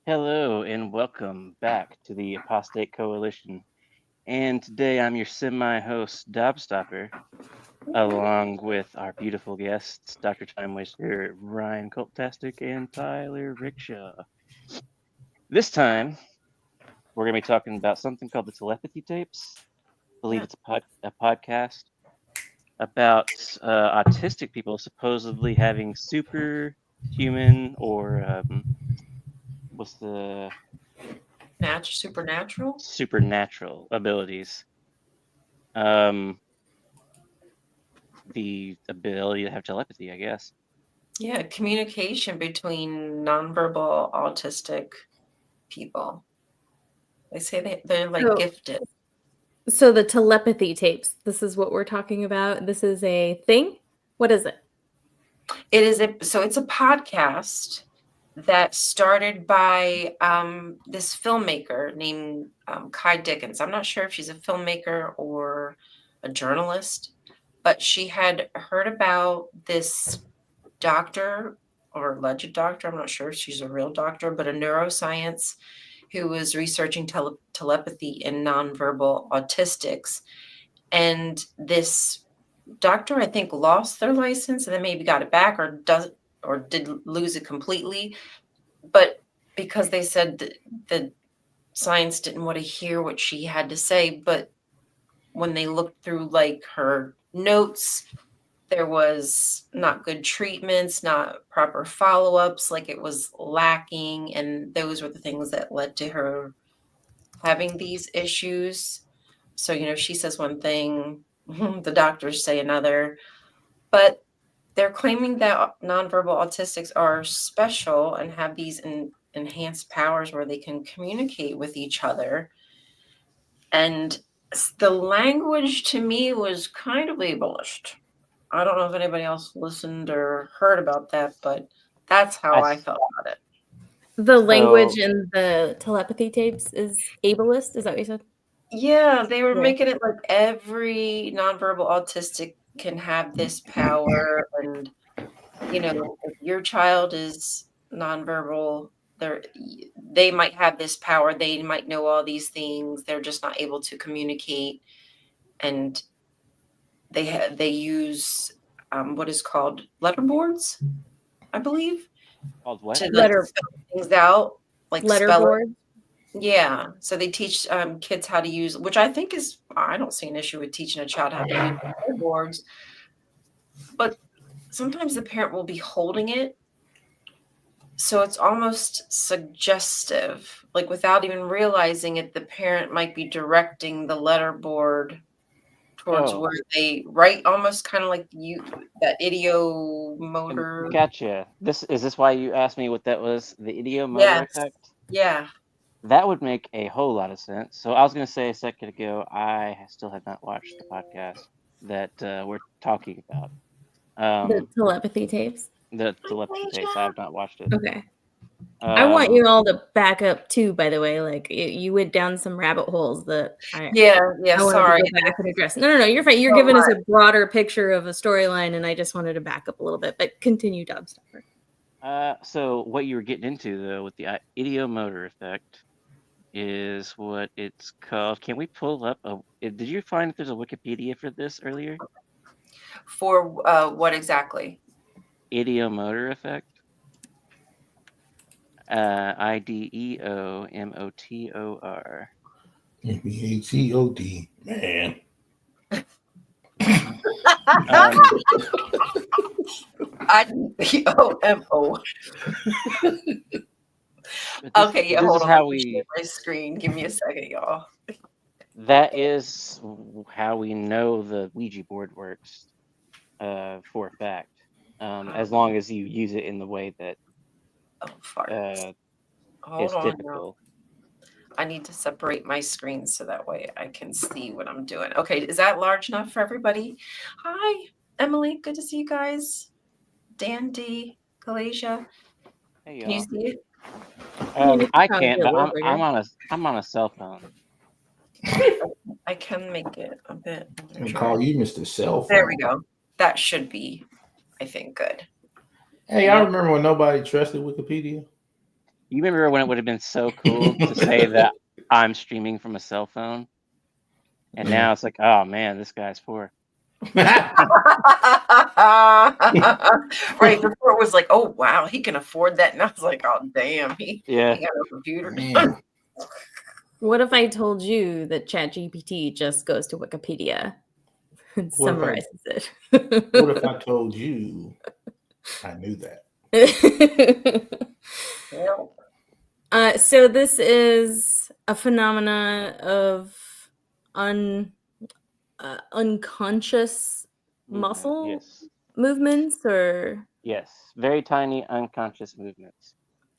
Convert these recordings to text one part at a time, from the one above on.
Hello and welcome back to the Apostate Coalition. And today I'm your semi-host, Dobstopper, along with our beautiful guests, Dr. Time Waster, Ryan Cultastic, and Tyler Rickshaw. This time, we're going to be talking about something called the Telepathy Tapes. I believe Yeah. it's a podcast about autistic people supposedly having superhuman or what's the Supernatural? supernatural abilities. Um, the ability to have telepathy, I guess. Yeah, communication between nonverbal autistic people. They say they're like So, gifted. so the telepathy tapes. This is what we're talking about. This is a thing. What is it? It's a podcast that started by this filmmaker named Kai Dickens. I'm not sure if she's a filmmaker or a journalist, but she had heard about this doctor or alleged doctor. I'm not sure if she's a real doctor, but a neuroscience who was researching telepathy in nonverbal autistics. And this doctor, I think, lost their license and then maybe got it back or did lose it completely. But because they said that the science didn't want to hear what she had to say, but when they looked through like her notes, there was not good treatments, not proper follow-ups, like it was lacking, and those were the things that led to her having these issues. So, she says one thing, the doctors say another, but they're claiming that nonverbal autistics are special and have these enhanced powers where they can communicate with each other. And the language to me was kind of ableist. I don't know if anybody else listened or heard about that, but that's how I I felt about it. The so language in the telepathy tapes is ableist. Is that what you said? Yeah, they were Yeah. making it like every nonverbal autistic can have this power, and if your child is nonverbal, they might have this power. They might know all these things. They're just not able to communicate, and they use what is called letterboards, I believe, called what? to like Letter spell things out, like spell it. letterboard. Yeah, so they teach kids how to use, which I think I don't see an issue with teaching a child how to use letterboards, but sometimes the parent will be holding it. So it's almost suggestive, like without even realizing it, the parent might be directing the letterboard towards Oh, where they write, almost kind of like that idiomotor. gotcha. This why you asked me what that was? The ideomotor Yes. effect? Yeah. That would make a whole lot of sense. So I was going to say a second ago, still have not watched the podcast that we're talking about. The Um, telepathy tapes. the telepathy tapes. I have not watched it. Okay. I want Um, you all to back up too. By the way, like you went down some rabbit holes that Yeah. Yeah. I wanted to Sorry. go back and address. No. You're fine. You're So giving us much. a broader picture of a storyline, and I just wanted to back up a little bit. But continue, Dobstopper. so what you were getting into though with the ideomotor effect is what it's called. Can we pull up did you find that there's a Wikipedia for this earlier? For what exactly? Ideomotor effect. Ideomotor. MBATOD, man. Um, IDOMO. but Okay, yeah, this hold is on. Let how me share we my screen. Give me a second, y'all. that is how we know the Ouija board works for a fact. As long as you use it in the way that Oh, farts. uh, Hold is on, y'all. typical. I need to separate my screen so that way I can see what I'm doing. Okay, is that large enough for everybody? Hi, Emily. Good to see you guys. Dan D, Galatia. Hey Can you y'all. see it? I mean, it could I probably can't, be a but little I'm bigger. on a cell phone. I can make it a bit. I call you Mr. Cell There we Phone. go. That should be, I think, good. Hey, I Yep. remember when nobody trusted Wikipedia. You remember when it would have been so cool to say that I'm streaming from a cell phone? And Yeah. now it's like, oh man, this guy's poor. Right before it was like, oh wow, he can afford that. And I was like, oh damn, he Yeah. got a computer. Man. What if I told you that ChatGPT just goes to Wikipedia and What if I- summarizes it? What if I told you I knew that? Yeah. So this is a phenomena of unconscious muscle Yes. movements, or Yes. Very tiny unconscious movements.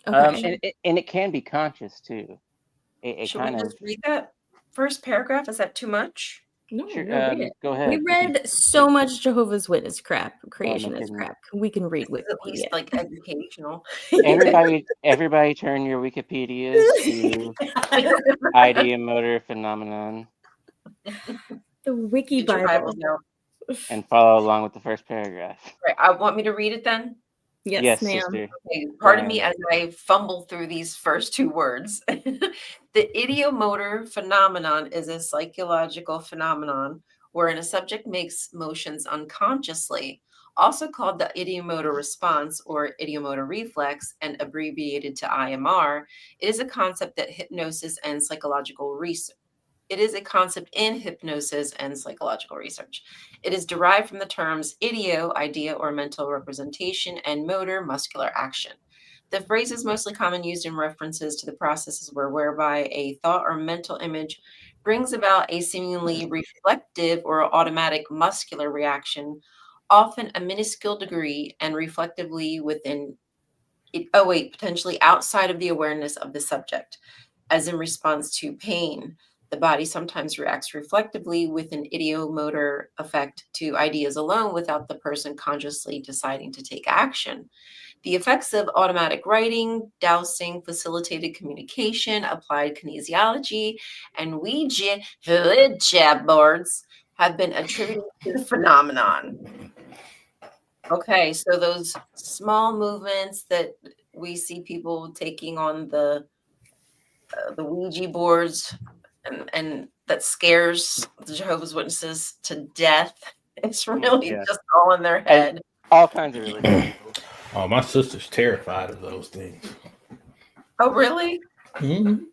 okay. And it can be conscious too. It Should we kind just of read that first paragraph? Is that too much? No, sure, read it. go We ahead. read so much Jehovah's Witness crap, my creationist goodness. crap. We can read This is at least Wikipedia. like educational. Everybody turn your Wikipedias to ideomotor phenomenon The Wiki Get your Bible. Bibles out. and follow along with the first paragraph. Right, I want me to read it then. Yes, ma'am. sister. Okay, pardon me as I fumble through these first two words. The ideomotor phenomenon is a psychological phenomenon wherein a subject makes motions unconsciously, also called the ideomotor response or ideomotor reflex and abbreviated to IMR. It is a concept that hypnosis and psychological research. It is a concept in hypnosis and psychological research. It is derived from the terms ideo, idea or mental representation, and motor, muscular action. The phrase is mostly common used in references to the processes whereby a thought or mental image brings about a seemingly reflective or automatic muscular reaction, often a minuscule degree and reflectively within it, potentially outside of the awareness of the subject, as in response to pain. The body sometimes reacts reflectively with an ideomotor effect to ideas alone without the person consciously deciding to take action. The effects of automatic writing, dowsing, facilitated communication, applied kinesiology, and Ouija boards have been attributed to the phenomenon. Okay, so those small movements that we see people taking on the Ouija boards and that scares the Jehovah's Witnesses to death. It's really Yeah. just all in their head. All kinds of religious people. Oh, my sister's terrified of those things. Oh, really? Mm-hmm.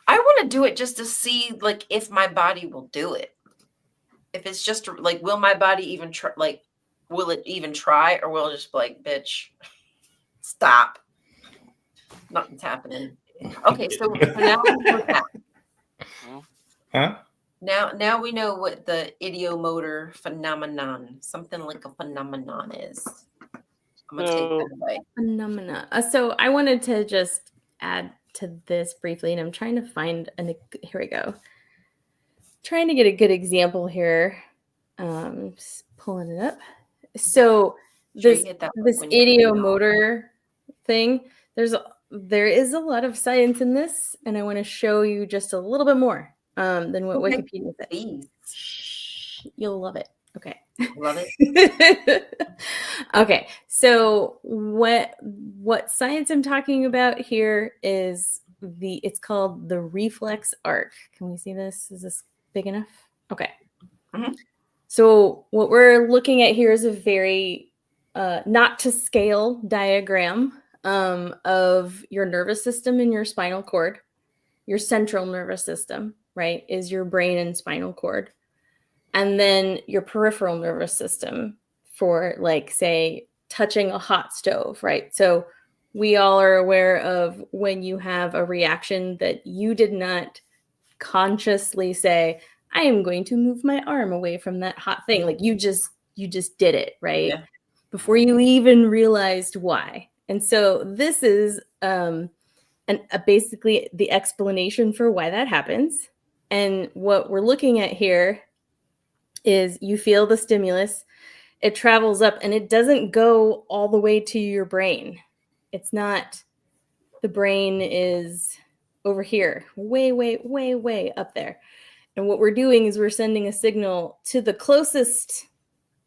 I want to do it just to see, like, if my body will do it. If it's just like, will my body even try? Like, will it even try, or will it just be like, bitch, stop? Nothing's happening. Okay, so now we know that. Huh? Now we know what the ideomotor phenomenon, something like a phenomenon, is. I'm gonna take that away. Phenomena. So I wanted to just add to this briefly, and I'm trying to find here we go. Trying to get a good example here. Just pulling it up. So this ideomotor thing, there is a lot of science in this, and I want to show you just a little bit more than what Wikipedia says. Shh, you'll love it. Okay. Love it. Okay. So what science I'm talking about here is it's called the reflex arc. Can we see this? Is this big enough? Okay. Mm-hmm. So what we're looking at here is a very not to scale diagram of your nervous system and your spinal cord. Your central nervous system, right, is your brain and spinal cord. And then your peripheral nervous system for, like, say, touching a hot stove, right? So we all are aware of when you have a reaction that you did not consciously say, I am going to move my arm away from that hot thing. Like you just did it, right? Yeah. Before you even realized why. And so this is basically the explanation for why that happens. And what we're looking at here is you feel the stimulus, it travels up, and it doesn't go all the way to your brain. It's not, the brain is over here, way, way, way, way up there. And what we're doing is we're sending a signal to the closest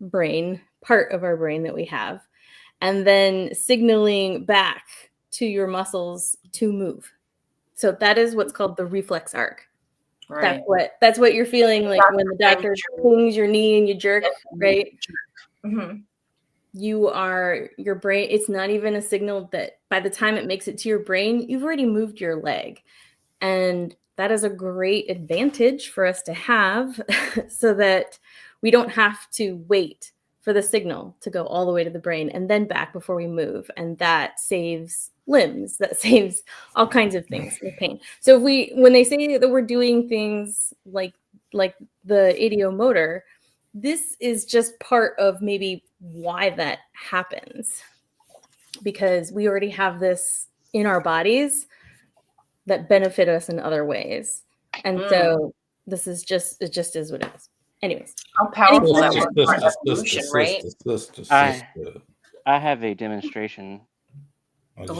brain, part of our brain that we have, and then signaling back to your muscles to move. So that is what's called the reflex arc. Right. That's what you're feeling like when the doctor pulls your knee and you jerk, right? Mm-hmm. Your brain, it's not even a signal that by the time it makes it to your brain, you've already moved your leg. And that is a great advantage for us to have so that we don't have to wait for the signal to go all the way to the brain and then back before we move. And that saves limbs, that saves all kinds of things with pain. So when they say that we're doing things like the ideomotor, this is just part of maybe why that happens, because we already have this in our bodies that benefit us in other ways. And so this is it just is what it is. Anyways. How powerful that was for evolution, right? I have a demonstration. You can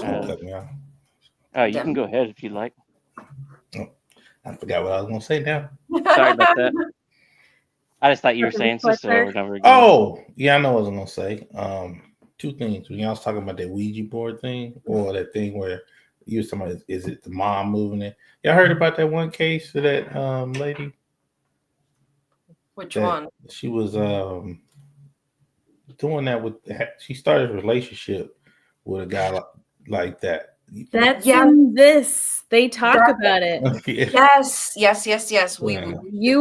go ahead if you'd like. Oh, I forgot what I was going to say now. Sorry about that. I just thought you were saying sister over and over again. Oh, yeah, I know what I was going to say. Two things. When y'all was talking about that Ouija board thing, or that thing where you was talking about, is it the mom moving it? Y'all heard about that one case of that lady? Which one? She was doing that with, she started a relationship with a guy like that. That's in this. They talk about it. Yes. You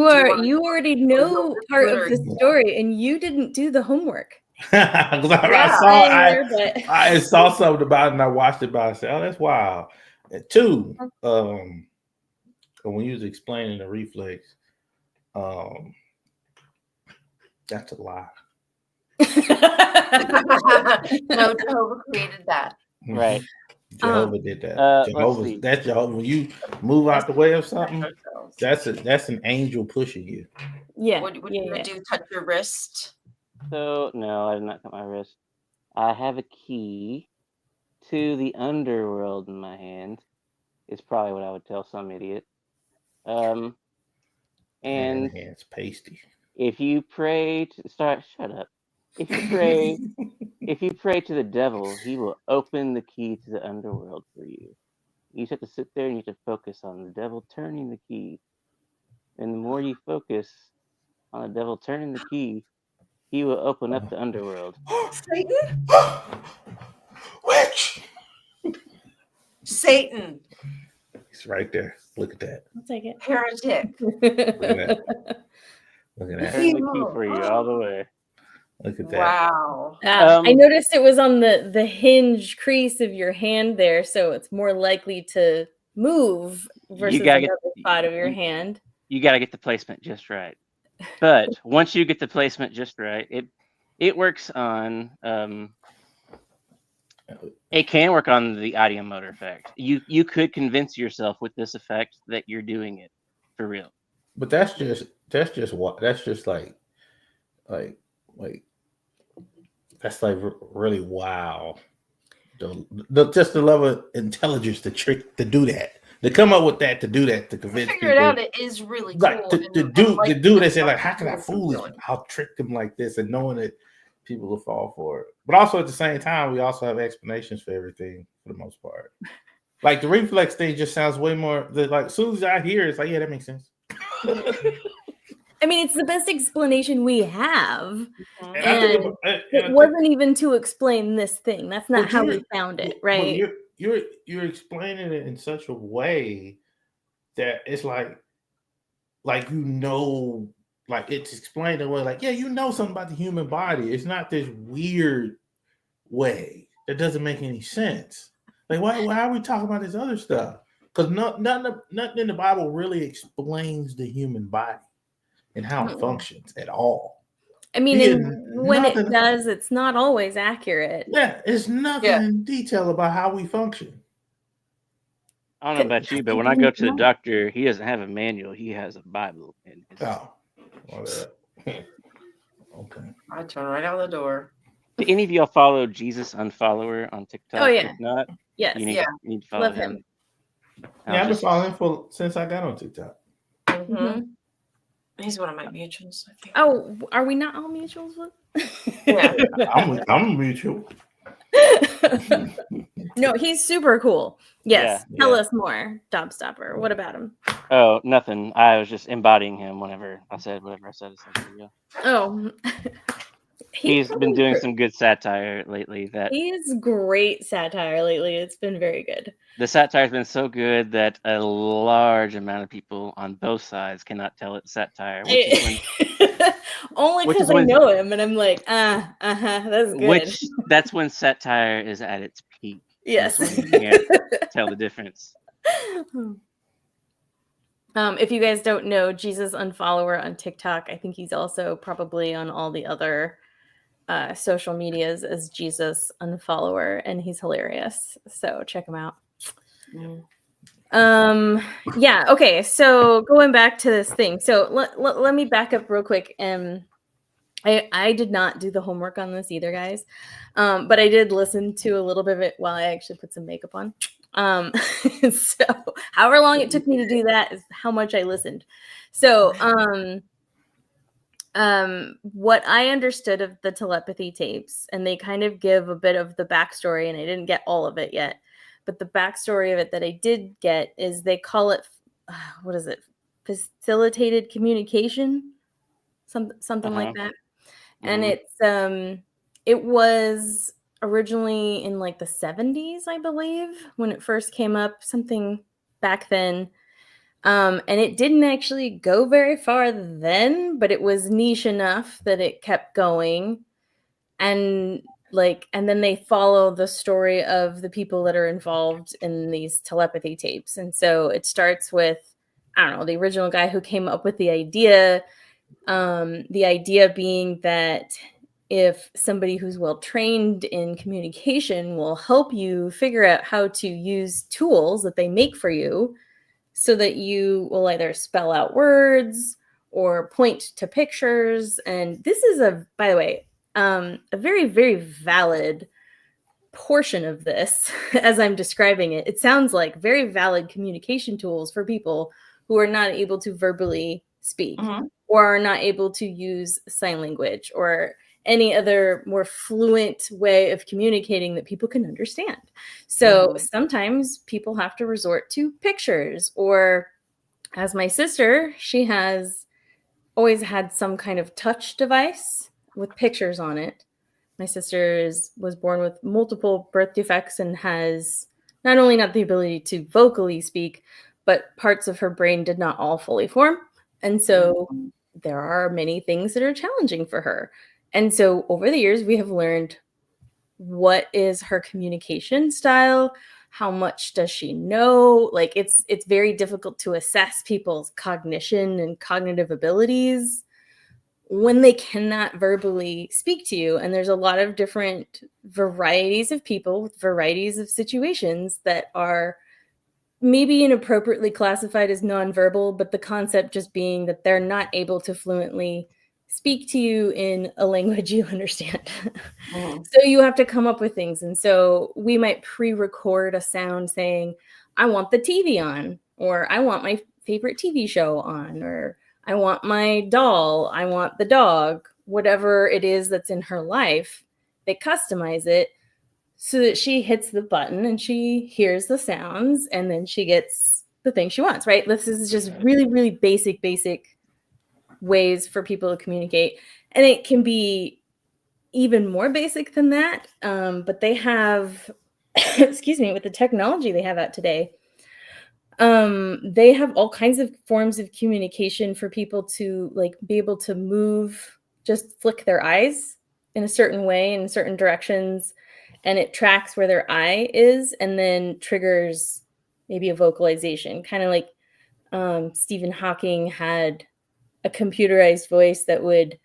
already know part of the story, and you didn't do the homework. I saw something about it and I watched it by myself. Oh, that's wild. And two, when you was explaining the reflex, that's a lie. No, Jehovah created that. Right. Jehovah did that. That's Jehovah. When you move out the way of something, that's an angel pushing you. Yeah. What you do? Touch your wrist? So no, I did not cut my wrist. I have a key to the underworld in my hand. Is probably what I would tell some idiot. And it's pasty. If you pray to shut up. If you pray to the devil, he will open the key to the underworld for you. You just have to sit there and you have to focus on the devil turning the key. And the more you focus on the devil turning the key, he will open up the underworld. Satan? Witch! Satan. It's right there. Look at that. I'll take it. Heretic. Look at that. Turn the key for you all the way. Look at that. Wow. I noticed it was on the hinge crease of your hand there, so it's more likely to move versus another spot of your hand. You got to get the placement just right. But once you get the placement just right, it works on. It can work on the ideomotor effect. You could convince yourself with this effect that you're doing it for real. But that's just that's like really wow. Just the level of intelligence to do that. To come up with that, to do that, to convince people. Figure it out. It is really cool. Like the dude that said, like, how can I fool him? I'll trick them like this, and knowing that people will fall for it. But also at the same time, we also have explanations for everything for the most part. Like the reflex thing just sounds way more like as soon as I hear it, it's like, yeah, that makes sense. I mean, it's the best explanation we have. And it wasn't even to explain this thing. That's not how we found it, right? You're explaining it in such a way that it's like like it's explained in a way like, yeah, something about the human body. It's not this weird way that doesn't make any sense. Like, why are we talking about this other stuff? Because nothing in the Bible really explains the human body and how it functions at all. I mean, when it does, it's not always accurate. Yeah, it's nothing in detail about how we function. I don't know about you, but when I go to the doctor, he doesn't have a manual. He has a Bible. Okay. I turn right out the door. Do any of y'all follow Jesus Unfollower on TikTok? Oh, yeah. If not, yes. You need to follow Love him. Yeah, I've been following him since I got on TikTok. Mm-hmm. He's one of my mutuals, I think. Oh, are we not all mutuals? Yeah. I'm a mutual. No, he's super cool. Yes. Yeah, Tell yeah. us more, Dobstopper. What about him? Oh, nothing. I was just embodying him whenever I said whatever I said a second ago. Oh, He's been doing some good satire lately. That He's great satire lately. It's been very good. the satire's been so good that a large amount of people on both sides cannot tell it's satire, which is when Only which because is I when know him, and I'm like, that's good. that's when satire is at its peak. Yes. That's when you can't tell the difference. If you guys don't know, Jesus Unfollower on TikTok, I think he's also probably on all the other social medias as Jesus Unfollower, and he's hilarious. So check him out. Yeah, okay, so going back to this thing. So let me back up real quick. I did not do the homework on this either, guys. But I did listen to a little bit of it while I actually put some makeup on. So however long it took me to do that is how much I listened. So what I understood of the telepathy tapes, and they kind of give a bit of the backstory, and I didn't get all of it yet, but the backstory of it that I did get is they call it what is it, facilitated communication, something like that. And it was originally in like the 70s, I believe, when it first came up, something back then. And it didn't actually go very far then, but it was niche enough that it kept going. And then they follow the story of the people that are involved in these telepathy tapes. And so it starts with, I don't know, the original guy who came up with the idea being that if somebody who's well trained in communication will help you figure out how to use tools that they make for you so that you will either spell out words or point to pictures. And this is by the way, a very, very valid portion of this as I'm describing it. It sounds like very valid communication tools for people who are not able to verbally speak or are not able to use sign language or any other more fluent way of communicating that people can understand. So sometimes people have to resort to pictures, or as my sister, she has always had some kind of touch device with pictures on it. My sister was born with multiple birth defects and has not only not the ability to vocally speak, but parts of her brain did not all fully form. And so there are many things that are challenging for her. And so over the years, we have learned what is her communication style, how much does she know? Like it's very difficult to assess people's cognition and cognitive abilities when they cannot verbally speak to you. And there's a lot of different varieties of people with varieties of situations that are maybe inappropriately classified as nonverbal, but the concept just being that they're not able to fluently speak to you in a language you understand. So you have to come up with things. And so we might pre-record a sound saying, I want the TV on, or I want my favorite TV show on, or I want my doll, I want the dog, whatever it is that's in her life. They customize it so that she hits the button and she hears the sounds and then she gets the thing she wants, right? This is just really, really basic ways for people to communicate. And it can be even more basic than that. But they have, excuse me, with the technology they have out today, they have all kinds of forms of communication for people to like be able to move, just flick their eyes in a certain way in certain directions, and it tracks where their eye is and then triggers maybe a vocalization, kind of like Stephen Hawking had a computerized voice that would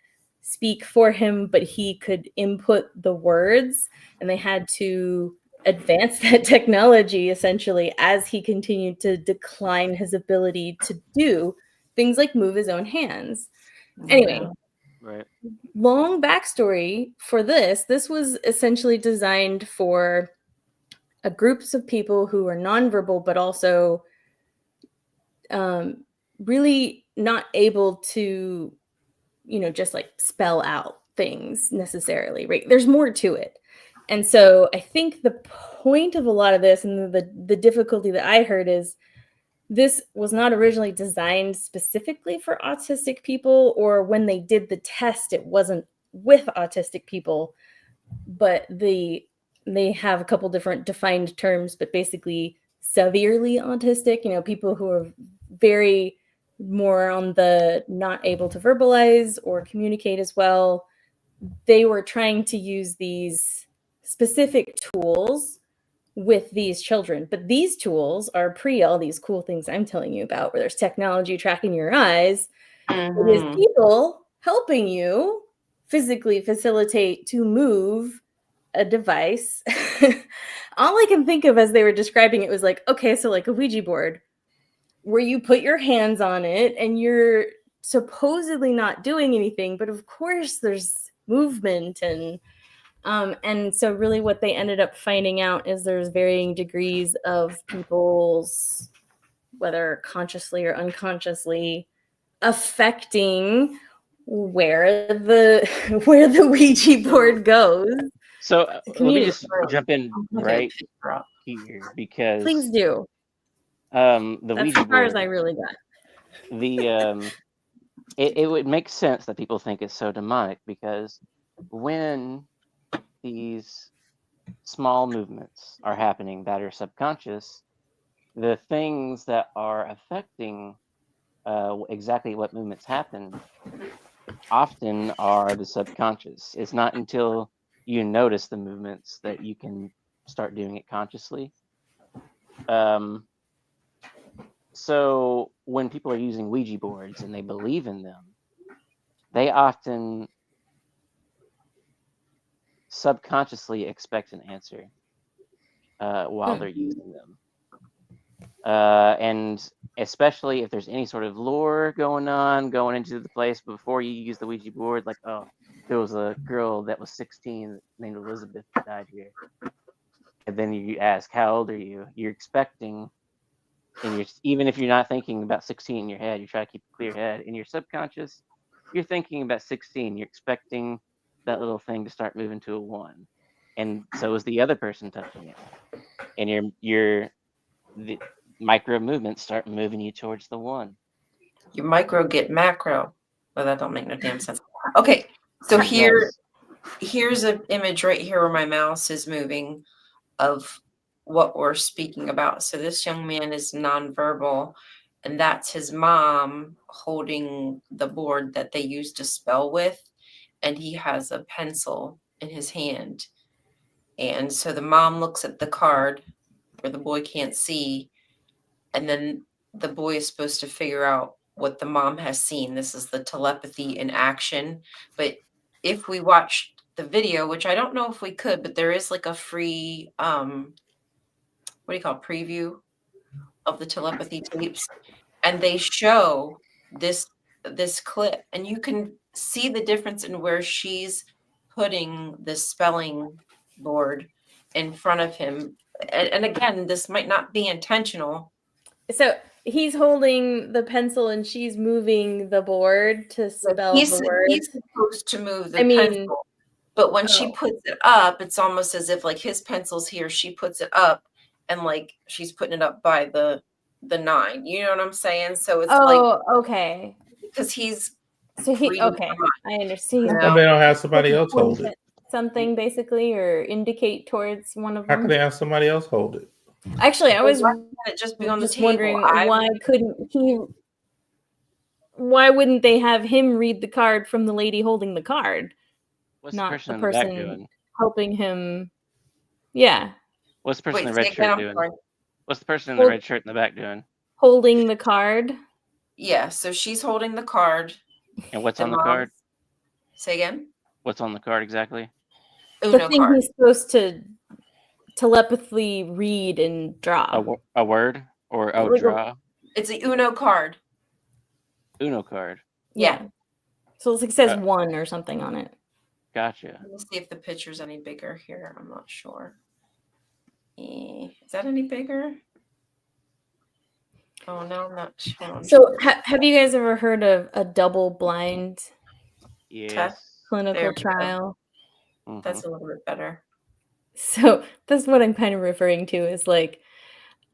speak for him, but he could input the words, and they had to advance that technology essentially as he continued to decline his ability to do things like move his own hands. Anyway, right. Long backstory for this. This was essentially designed for groups of people who are nonverbal, but also really not able to, just like spell out things necessarily, right? There's more to it. And so I think the point of a lot of this and the difficulty that I heard is this was not originally designed specifically for autistic people, or when they did the test, it wasn't with autistic people, but they have a couple different defined terms, but basically severely autistic, people who are very more on the not able to verbalize or communicate as well. They were trying to use these specific tools with these children, but these tools are pre all these cool things I'm telling you about, where there's technology tracking your eyes. It is people helping you physically facilitate to move a device. All I can think of as they were describing it was like, okay, so like a Ouija board where you put your hands on it and you're supposedly not doing anything, but of course there's movement. And so really what they ended up finding out is there's varying degrees of people's, whether consciously or unconsciously, affecting where the Ouija board goes. So let me just jump in right here, because Please do. the That's Ouija as far as board, I really got. it would make sense that people think it's so demonic, because when these small movements are happening that are subconscious, the things that are affecting exactly what movements happen often are the subconscious. It's not until you notice the movements that you can start doing it consciously. So when people are using Ouija boards and they believe in them, they often subconsciously expect an answer while they're using them. And especially if there's any sort of lore going into the place before you use the Ouija board, like, oh, there was a girl that was 16 named Elizabeth that died here. And then you ask, how old are you? You're expecting, and even if you're not thinking about 16 in your head, you try to keep a clear head. In your subconscious, you're thinking about 16. You're expecting that little thing to start moving to a 1. And so is the other person touching it. And the micro movements start moving you towards the 1. Your micro get macro. Well, that don't make no damn sense. Okay, so here's an image right here where my mouse is moving of what we're speaking about. So this young man is nonverbal, and that's his mom holding the board that they use to spell with, and he has a pencil in his hand. And so the mom looks at the card where the boy can't see, and then the boy is supposed to figure out what the mom has seen. This is the telepathy in action. But if we watch the video, which I don't know if we could, but there is like a free what do you call it, preview of the telepathy tapes, and they show this clip, and you can see the difference in where she's putting the spelling board in front of him. And again, this might not be intentional. So he's holding the pencil and she's moving the board to spell the word. He's supposed to move the pencil, but when she puts it up, it's almost as if like his pencil's here, she puts it up, and like she's putting it up by the 9. You know what I'm saying? So it's okay. Because he's okay. I understand. How come they don't have somebody else hold it? Something basically, or indicate towards one of them. How can they have somebody else hold it? Actually, I was just be on the table. Wondering why wouldn't they have him read the card from the lady holding the card? What's not the person person doing? Helping him. Yeah. What's the person in the red shirt doing? What's the person in the red shirt in the back doing? Holding the card. Yeah, so she's holding the card. And what's on the card? Say again? What's on the card exactly? The thing he's supposed to telepathically read and draw. A word or draw? It's a Uno card. Uno card. Yeah. So it says 1 or something on it. Gotcha. Let me see if the picture's any bigger here. I'm not sure. Is that any bigger? Oh, no, I'm not sure. So have you guys ever heard of a double-blind test clinical trial? That's a little bit better. So that's what I'm kind of referring to is like,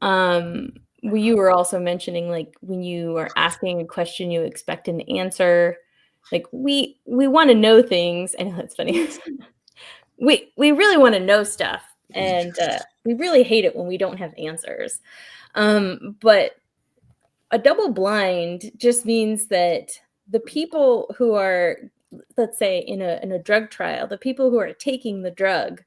you were also mentioning like when you are asking a question, you expect an answer. Like we want to know things. I know that's funny. we really want to know stuff, and we really hate it when we don't have answers. But a double blind just means that the people who are, let's say in a drug trial, the people who are taking the drug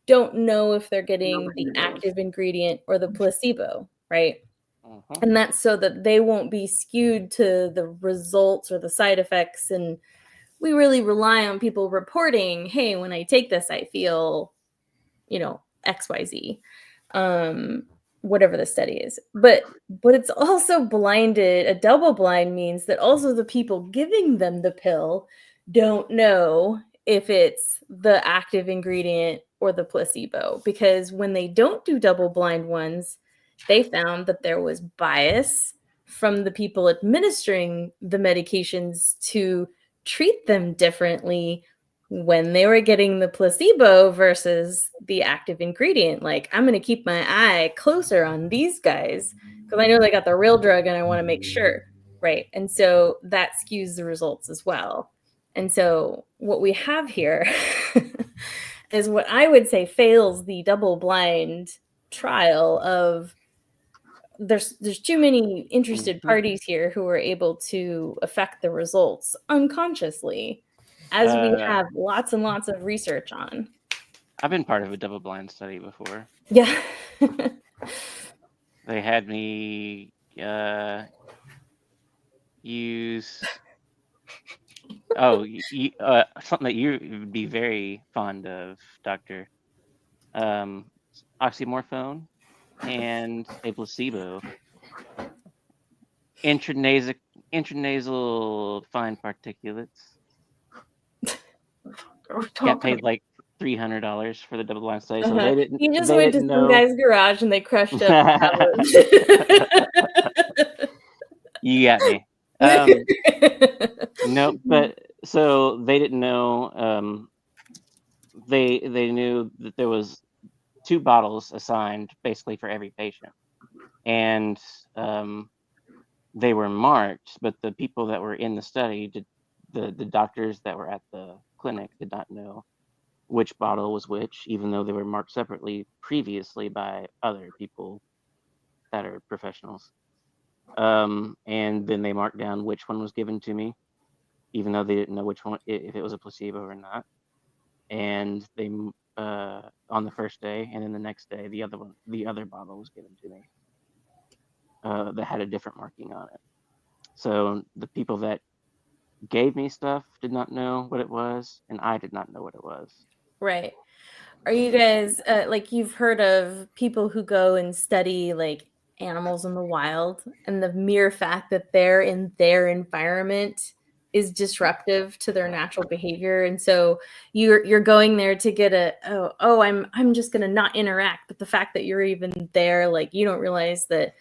don't know if they're getting the active ingredient or the placebo, right? Mhm. And that's so that they won't be skewed to the results or the side effects. And we really rely on people reporting, hey, when I take this, I feel, XYZ. Whatever the study is. But it's also blinded. A double blind means that also the people giving them the pill don't know if it's the active ingredient or the placebo, because when they don't do double blind ones, they found that there was bias from the people administering the medications to treat them differently when they were getting the placebo versus the active ingredient. Like, I'm going to keep my eye closer on these guys because I know they got the real drug and I want to make sure. Right. And so that skews the results as well. And so what we have here is what I would say fails the double blind trial of there's too many interested parties here who are able to affect the results unconsciously, as we have lots and lots of research on. I've been part of a double blind study before. Yeah. They had me use something that you would be very fond of, Doctor. Oxymorphone and a placebo. Intranasal fine particulates. Got paid like $300 for the double blind study, so they didn't. You just They went to didn't some know. guy's garage and they crushed up tablets. You got me. No, but so they didn't know. They knew that there was 2 bottles assigned basically for every patient, and they were marked. But the people that were in the study did. The doctors that were at the clinic did not know which bottle was which, even though they were marked separately previously by other people that are professionals. And then they marked down which one was given to me, even though they didn't know which one, if it was a placebo or not. And they, on the first day, and then the next day, the other bottle was given to me, that had a different marking on it. So the people that gave me stuff did not know what it was, and I did not know what it was. Right. Are you guys like, you've heard of people who go and study like animals in the wild, and the mere fact that they're in their environment is disruptive to their natural behavior, and so you're going there to get I'm just going to not interact, but the fact that you're even there, like, you don't realize that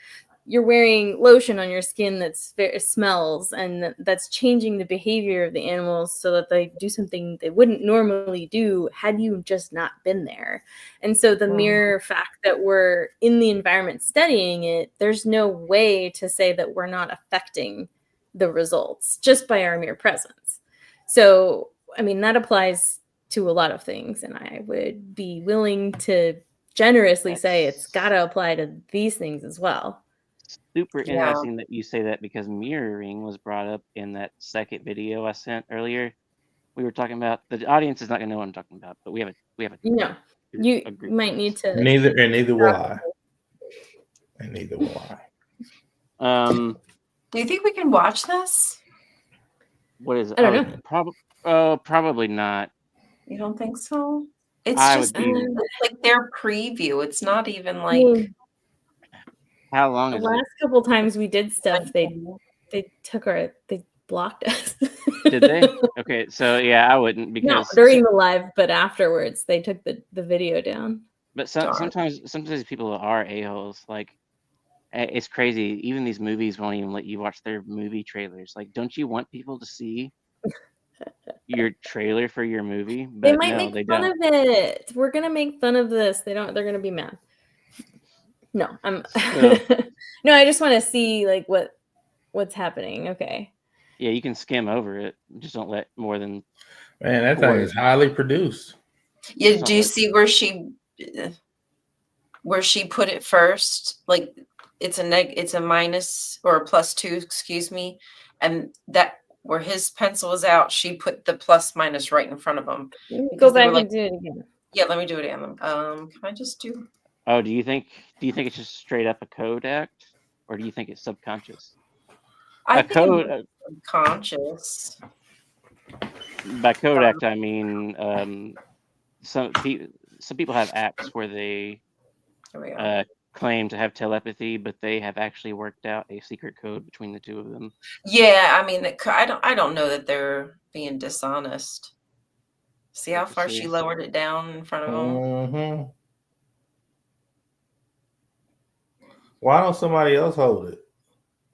you're wearing lotion on your skin that's smells, and that's changing the behavior of the animals so that they do something they wouldn't normally do had you just not been there. And so the mere fact that we're in the environment studying it, there's no way to say that we're not affecting the results just by our mere presence. So, I mean, that applies to a lot of things, and I would be willing to generously say it's got to apply to these things as well. Super interesting that you say that, because mirroring was brought up in that second video I sent earlier. We were talking about, the audience is not going to know what I'm talking about, but we have a you group might need to. Neither will I. And neither will I. Do you think we can watch this? What is it? I don't know. Probably not. You don't think so? It's It's like their preview. It's not even like. How long the is last couple times we did stuff, they blocked us. Did they? Okay, so yeah, I wouldn't, because not during the live, but afterwards they took the video down. But sometimes people are a-holes. Like, it's crazy. Even these movies won't even let you watch their movie trailers. Like, don't you want people to see your trailer for your movie, They but might no, make they fun don't. of it. We're gonna make fun of this. They're gonna be mad. No, I'm So no, I just want to see like what's happening. Okay. yeah, you can skim over it. Just don't let more than Man, that thing is highly produced. Yeah, Just do you don't let- see where she put it first? Like it's a minus or a +2, excuse me, and that where his pencil was out, she put the plus minus right in front of him. Let me Because go they back were like, and do it again. yeah, let me do it again. Can I just do? Oh, do you think it's just straight up a code act, or do you think it's subconscious? I A think code it's conscious. by code act, I mean some people have acts where they Here we go. claim to have telepathy, but they have actually worked out a secret code between the two of them. Yeah, I mean, I don't know that they're being dishonest. See how far she lowered it down in front of him? Mm-hmm. Why don't somebody else hold it?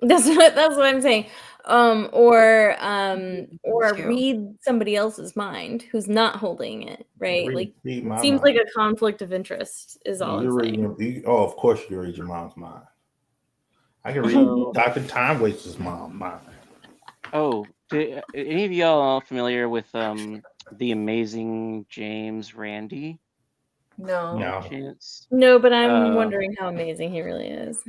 That's what I'm saying. Or Too. read somebody else's mind who's not holding it, right? Read Like my seems mind. like a conflict of interest is all You're I'm saying. reading. Oh, of course you read your mom's mind. I can read So- Dr. Time Waster's mom's mind. Oh, any of y'all familiar with the amazing James Randi? No. No. Chance? No, but I'm wondering how amazing he really is.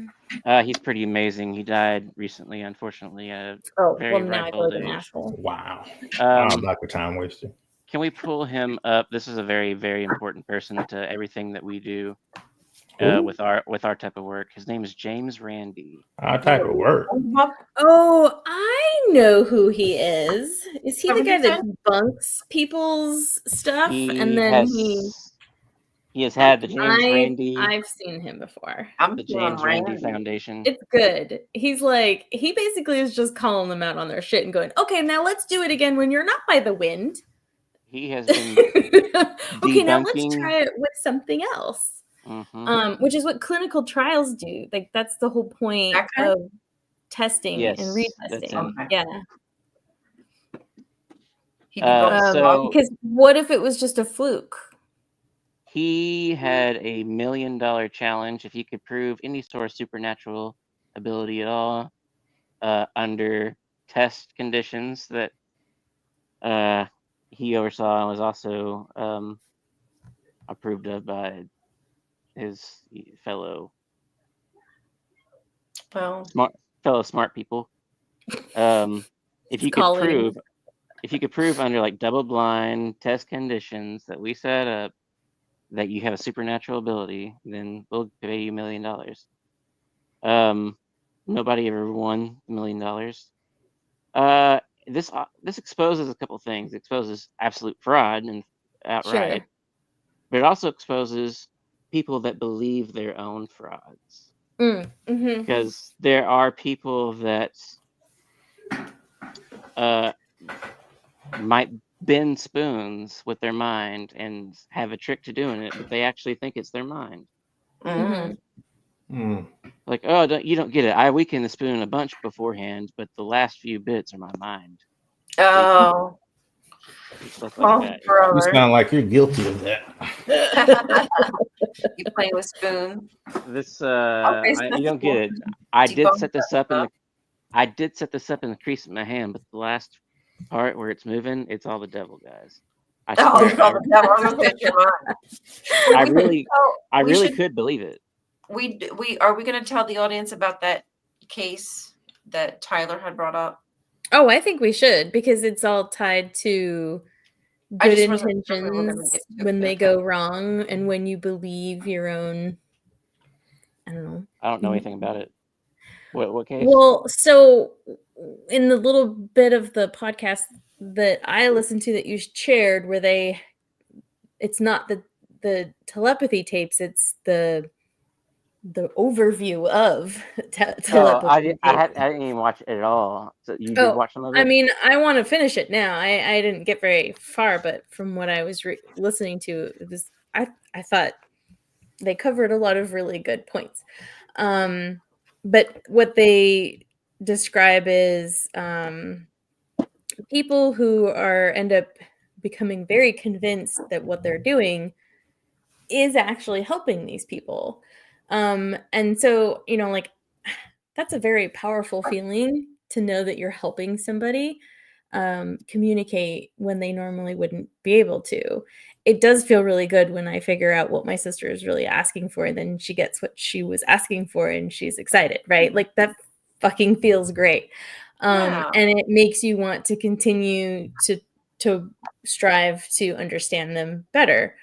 He's pretty amazing. He died recently, unfortunately, at a Oh, very well, now I ripe feel old like an age. asshole. Wow. Wow, Um, Dr. Time Waster. Can we pull him up? This is a very, very important person to everything that we do with our type of work. His name is James Randi. Our type of work. Oh, I know who he is. Is he the guy that 70%? debunks people's stuff He and then has had the James Randi, I've seen him before. I'm the feeling James Randi Randy. Foundation. It's good. He's like, he basically is just calling them out on their shit and going, okay, now let's do it again when you're not by the wind. He has been Okay, now let's debunking- try it with something else. Mhm. Which is what clinical trials do. Like that's the whole point Okay. of testing Yes, and that's retesting. him. Okay. Yeah. He debunks So- because what if it was just a fluke? He had a $1 million challenge if he could prove any sort of supernatural ability at all under test conditions that he oversaw and was also approved of by his fellow smart people. If you could prove under like double-blind test conditions that we set up that you have a supernatural ability, then we'll pay you $1 million. Nobody ever won $1 million. This exposes a couple things. It exposes absolute fraud and outright, but it also exposes people that believe their own frauds. Because there are people that might bend spoons with their mind and have a trick to doing it, but they actually think it's their mind. Like, oh, you don't get it. I weakened the spoon a bunch beforehand, but the last few bits are my mind. Oh. Stuff like that. You sound like you're guilty of that. You playing with spoon? This Okay, so you that's don't cool. get it. I did Debunk set this that up in the stuff. I did set this up in the crease of my hand, but the last part where it's moving, it's all the devil, guys. I Oh, swear, it's all the devil. I'm gonna pitch your mind. I really could believe it. Are we going to tell the audience about that case that Tyler had brought up? Oh, I think we should because it's all tied to good just wasn't sure if we were gonna intentions get to when it. they go wrong and when you believe your own. I don't know. I don't know anything about it. What case? Well, so in the little bit of the podcast that I listened to that you shared, where it's not the telepathy tapes, it's the overview of telepathy. I didn't even watch it at all. So you did watch some of it? I mean, I want to finish it now. I didn't get very far, but from what I was listening to, it was I thought they covered a lot of really good points. But what they describe is people who end up becoming very convinced that what they're doing is actually helping these people. And so, like, that's a very powerful feeling to know that you're helping somebody communicate when they normally wouldn't be able to. It does feel really good when I figure out what my sister is really asking for, and then she gets what she was asking for and she's excited, right? Like, that fucking feels great. Yeah. And it makes you want to continue to strive to understand them better.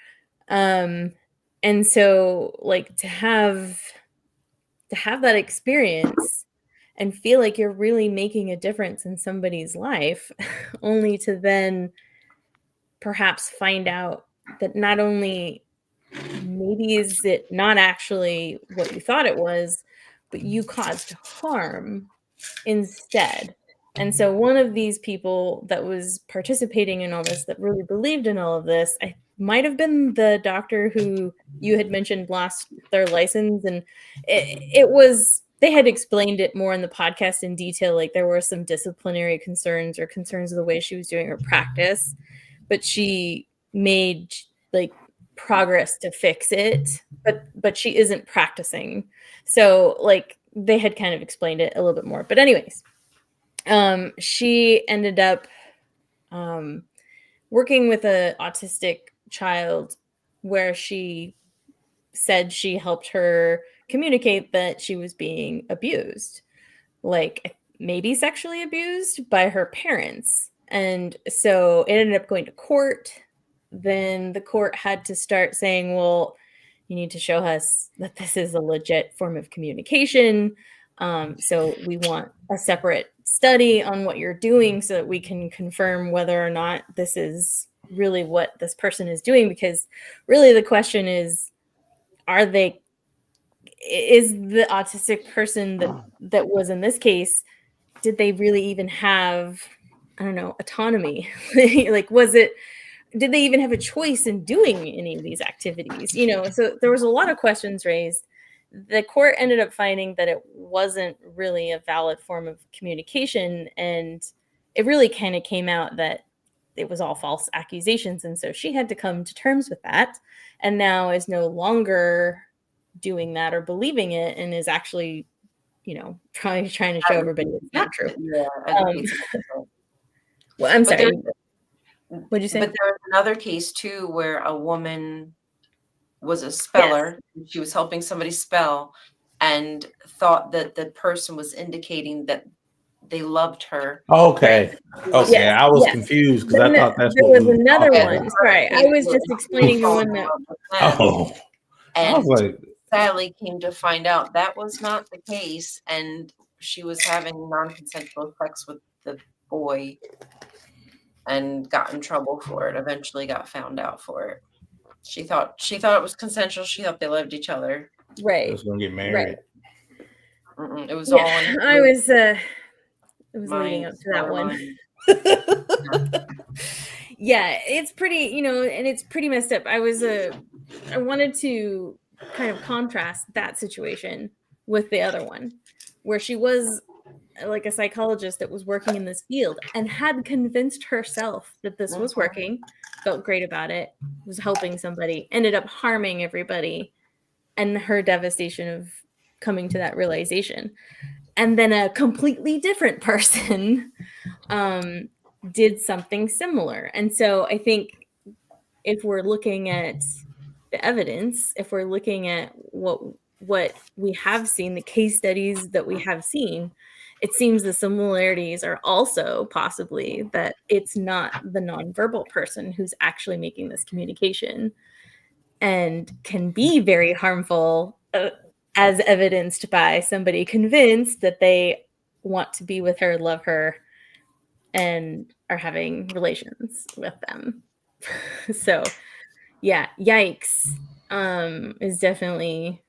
And so, like, to have that experience and feel like you're really making a difference in somebody's life, only to then perhaps find out that not only maybe is it not actually what you thought it was, but you caused harm instead. And so one of these people that was participating in all this, that really believed in all of this, I might have been the doctor who you had mentioned lost their license. And it was, they had explained it more in the podcast in detail. Like, there were some disciplinary concerns or concerns of the way she was doing her practice, but she made like progress to fix it, but she isn't practicing. So, like, they had kind of explained it a little bit more. But anyways, she ended up working with an autistic child, where she said she helped her communicate that she was being abused, like maybe sexually abused by her parents. And so it ended up going to court. Then the court had to start saying, well, you need to show us that this is a legit form of communication. So we want a separate study on what you're doing so that we can confirm whether or not this is really what this person is doing. Because really the question is the autistic person that was in this case, did they really even have, I don't know, autonomy? Like, did they even have a choice in doing any of these activities? So there was a lot of questions raised. The court ended up finding that it wasn't really a valid form of communication, and it really kind of came out that it was all false accusations. And so she had to come to terms with that, and now is no longer doing that or believing it, and is actually, trying to show everybody it's not true. Well, I'm sorry. What'd you say? But there was another case too where a woman was a speller. Yes. She was helping somebody spell and thought that the person was indicating that they loved her. Okay. Okay. I was confused because I thought that's there what was another one. Sorry, I was just explaining the one that. Oh, and I was like, sadly came to find out that was not the case, and she was having non-consensual sex with the boy and got in trouble for it. Eventually got found out for it. She thought it was consensual. She thought they loved each other. Right. They was gonna get married. Right. It was all in I was leading up to that one. Yeah, it's pretty, and it's pretty messed up. I wanted to kind of contrast that situation with the other one, where she was like a psychologist that was working in this field and had convinced herself that this was working, felt great about it, was helping somebody, ended up harming everybody, and her devastation of coming to that realization. And then a completely different person did something similar. And so I think if we're looking at the evidence, if we're looking at what we have seen, the case studies that we have seen, it seems the similarities are also possibly that it's not the nonverbal person who's actually making this communication, and can be very harmful, as evidenced by somebody convinced that they want to be with her, love her, and are having relations with them. So yeah, yikes, is definitely.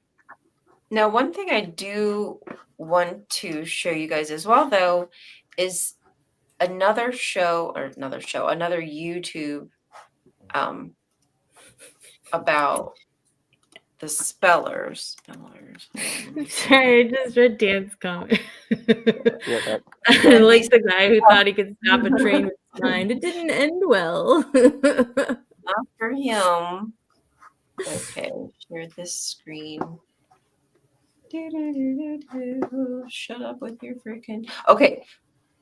Now, one thing I do want to show you guys as well, though, is another YouTube about the spellers. Sorry, I just read Dan's comment. Yeah, that, Like the guy who thought he could stop a train with his mind. It didn't end well. Not for him. Okay, share this screen. Shut up with your freaking. Okay,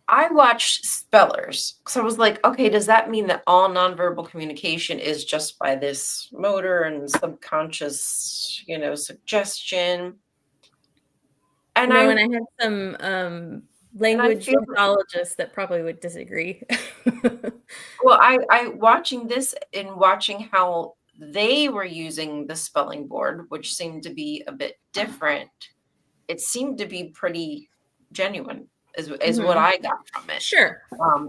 I watched spellers. So I was like, okay, does that mean that all nonverbal communication is just by this motor and subconscious, suggestion? And and I I had some language feel- pathologists that probably would disagree. well, I watching this and watching how they were using the spelling board, which seemed to be a bit different. It seemed to be pretty genuine, is what I got from it. Sure.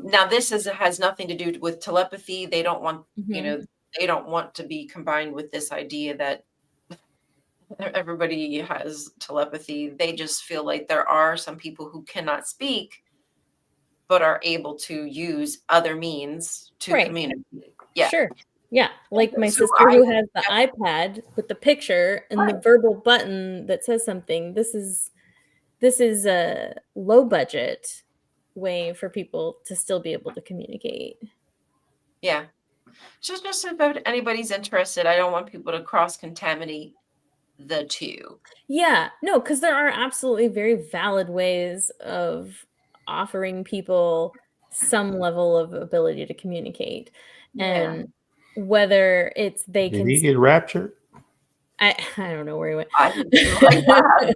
Now this has nothing to do with telepathy. They don't want, Mhm. they don't want to be combined with this idea that everybody has telepathy. They just feel like there are some people who cannot speak, but are able to use other means to Right. communicate. Yeah. Sure. Yeah. Like my So sister who has the iPad with the picture and the verbal button that says something. This is a low budget way for people to still be able to communicate. Yeah. So just if anybody's interested, I don't want people to cross-contaminate the two. Yeah, no, because there are absolutely very valid ways of offering people some level of ability to communicate. And whether it's they Did can he get raptured? I don't know where he went. I didn't feel like that.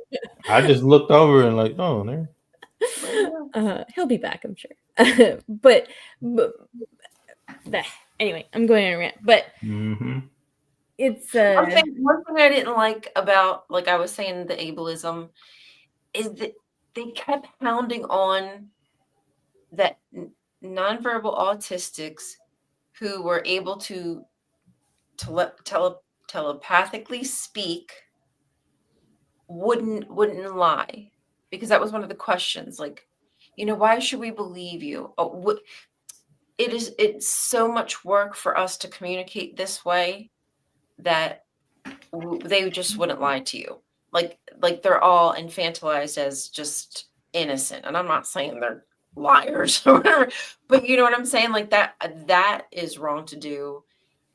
I just looked over and like, oh, there. He'll be back, I'm sure. but anyway, I'm going on a rant. But it's one thing I didn't like about, like I was saying, the ableism is that they kept pounding on that nonverbal autistics who were able to telepathically speak wouldn't lie, because that was one of the questions. Like, why should we believe you? It's so much work for us to communicate this way that they just wouldn't lie to you. Like they're all infantilized as just innocent. And I'm not saying they're liars or whatever, but you know what I'm saying? Like that is wrong to do.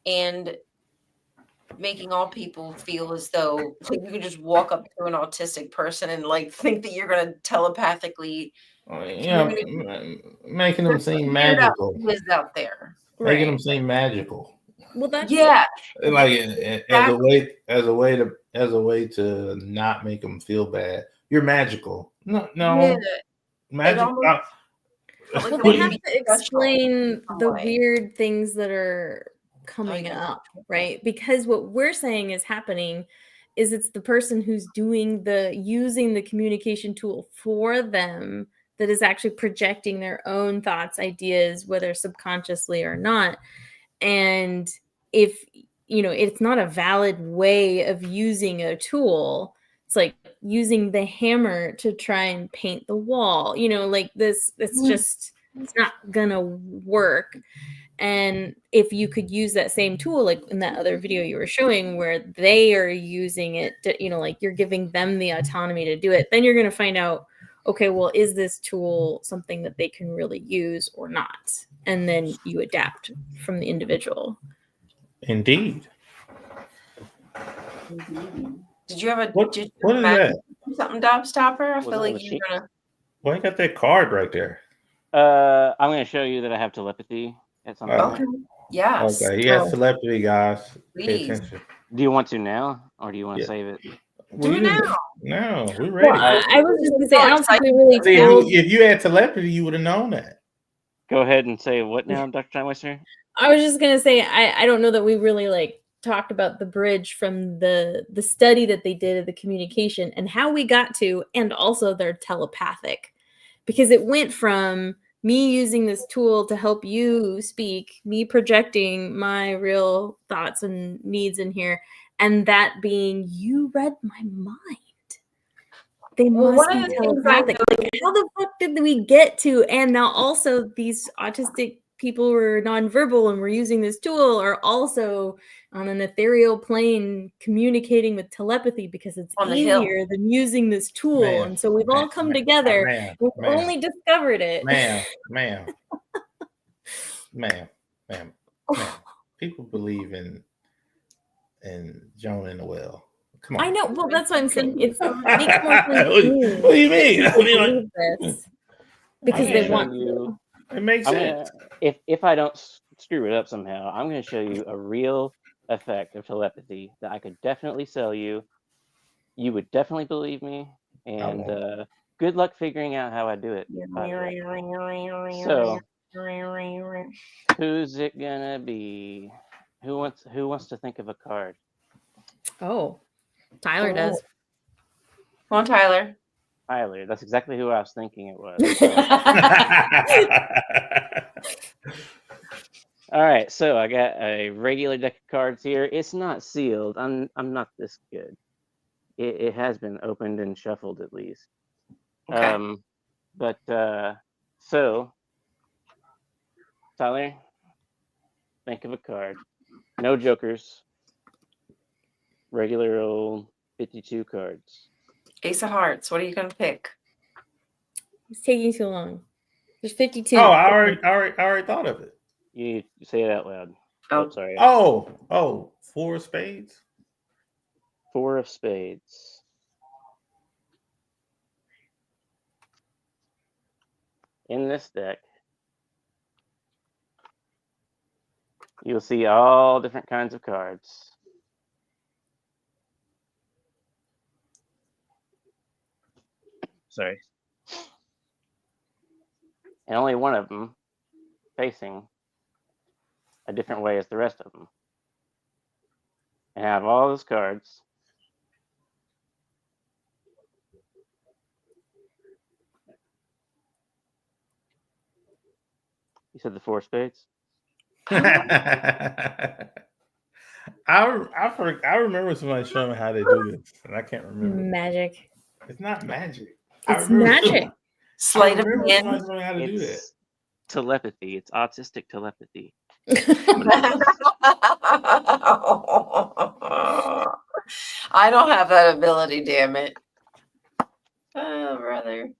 And making all people feel as though like you can just walk up to an autistic person and like think that you're going to telepathically making them seem magical. Who is out there? Making them seem magical. Well, that's like as a way to not make them feel bad. You're magical. No, magic. Well, they have to explain the weird things that are coming up, right? Because what we're saying is happening is it's the person who's using the communication tool for them that is actually projecting their own thoughts, ideas, whether subconsciously or not. And if it's not a valid way of using a tool, it's like using the hammer to try and paint the wall, like this, it's not gonna work. And if you could use that same tool, like in that other video you were showing where they are using it to, like you're giving them the autonomy to do it, then you're going to find out, okay, well, is this tool something that they can really use or not? And then you adapt from the individual. Indeed. Did you have a what is that? Something Stopper? I feel like you're gonna. Well, I got that card right there. I'm going to show you that I have telepathy at some point. Okay. Yes. Okay. He has telepathy, guys. Please. Pay attention. Do you want to now, or do you want to save it? Do it now. No, we're ready. Well, I was just going to say, I don't think we really told. If you had telepathy, you would have known that. Go ahead and say what now, Dr. Time Waster? I was just going to say, I don't know that we really talked about the bridge from the study that they did of the communication and how we got to, and also their telepathic, because it went from me using this tool to help you speak, me projecting my real thoughts and needs in here, and that being, you read my mind. They must be telepathic. Like, how the fuck did we get to? And now also these autistic people who are nonverbal and we're using this tool are also on an ethereal plane communicating with telepathy because it's On the hill. easier than using this tool. Ma'am, and so we've all come together. We've only discovered it. Ma'am. People believe in Joan in the well. Come on. I know. Well, that's what I'm saying. It makes more sense What to me. do you mean? I mean, like, Believe this because I'm they gonna show want you. to. it makes I'm sense. gonna, if I don't screw it up somehow, I'm gonna show you a real effect of telepathy that I could definitely sell you. You would definitely believe me, and won't. good luck figuring out how I do it. By the way. So, who's it gonna be? Who wants to think of a card? Oh, Tyler does. Come on, Tyler. Tyler. That's exactly who I was thinking it was. All right, so I got a regular deck of cards here. It's not sealed. I'm not this good. It has been opened and shuffled at least. Okay. But so Tyler, think of a card. No jokers. Regular old 52 cards. Ace of Hearts. What are you gonna pick? It's taking too long. There's 52. Oh, I already thought of it. You say it out loud. Oh. Sorry. Oh, 4 of spades. 4 of spades. In this deck, you'll see all different kinds of cards. Sorry. And only one of them facing a different way as the rest of them. And out of all those cards, you said the 4 of spades? I remember somebody showing me how to do this, and I can't remember. Magic. It's not magic. It's magic. Sleight of somebody hand. showing me how to do that. It's telepathy. It's autistic telepathy. I don't have that ability, damn it. Oh, brother.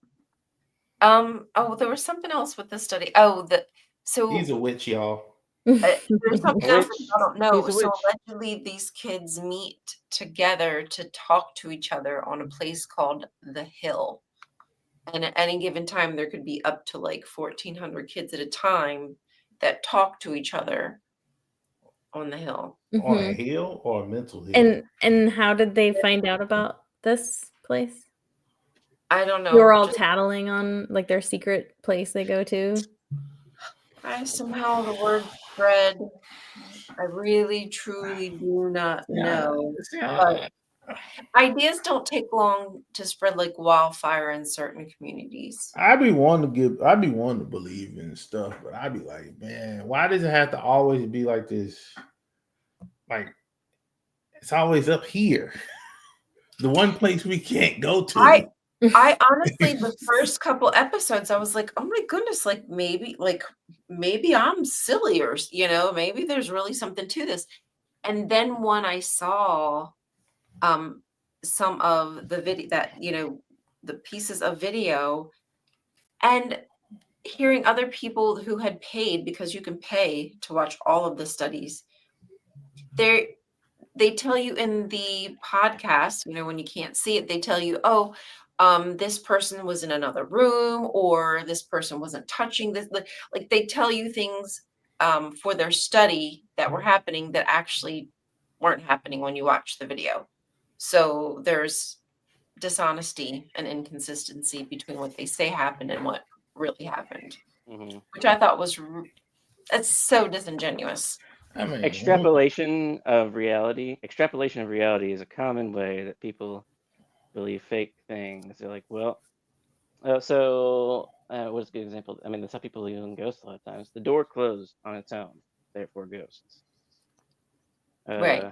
Oh, there was something else with this study. He's a witch, y'all. There's something else Witch. I don't know. He's a So witch. allegedly these kids meet together to talk to each other on a place called the Hill. And at any given time, there could be up to like 1,400 kids at a time that talk to each other on the hill. On a Mhm. hill or a mental hill? And how did they find out about this place? I don't know. You were all tattling on like their secret place they go to. Somehow the word spread. I really, truly do not know. But ideas don't take long to spread like wildfire in certain communities. I'd be one to believe in stuff, but I'd be like, man, why does it have to always be like this? Like, it's always up here. The one place we can't go to. I honestly, the first couple episodes, I was like, oh my goodness, like maybe I'm silly, or maybe there's really something to this. And then when I saw some of the video that, the pieces of video, and hearing other people who had paid, because you can pay to watch all of the studies, they tell you in the podcast, when you can't see it, they tell you, this person was in another room, or this person wasn't touching this. Like they tell you things for their study that were happening that actually weren't happening when you watch the video. So there's dishonesty and inconsistency between what they say happened and what really happened, which I thought was it's so disingenuous. I mean, extrapolation of reality is a common way that people believe fake things. They're like, well, what's a good example? I mean, that's how people believe in ghosts a lot of times. The door closed on its own, therefore ghosts. Right.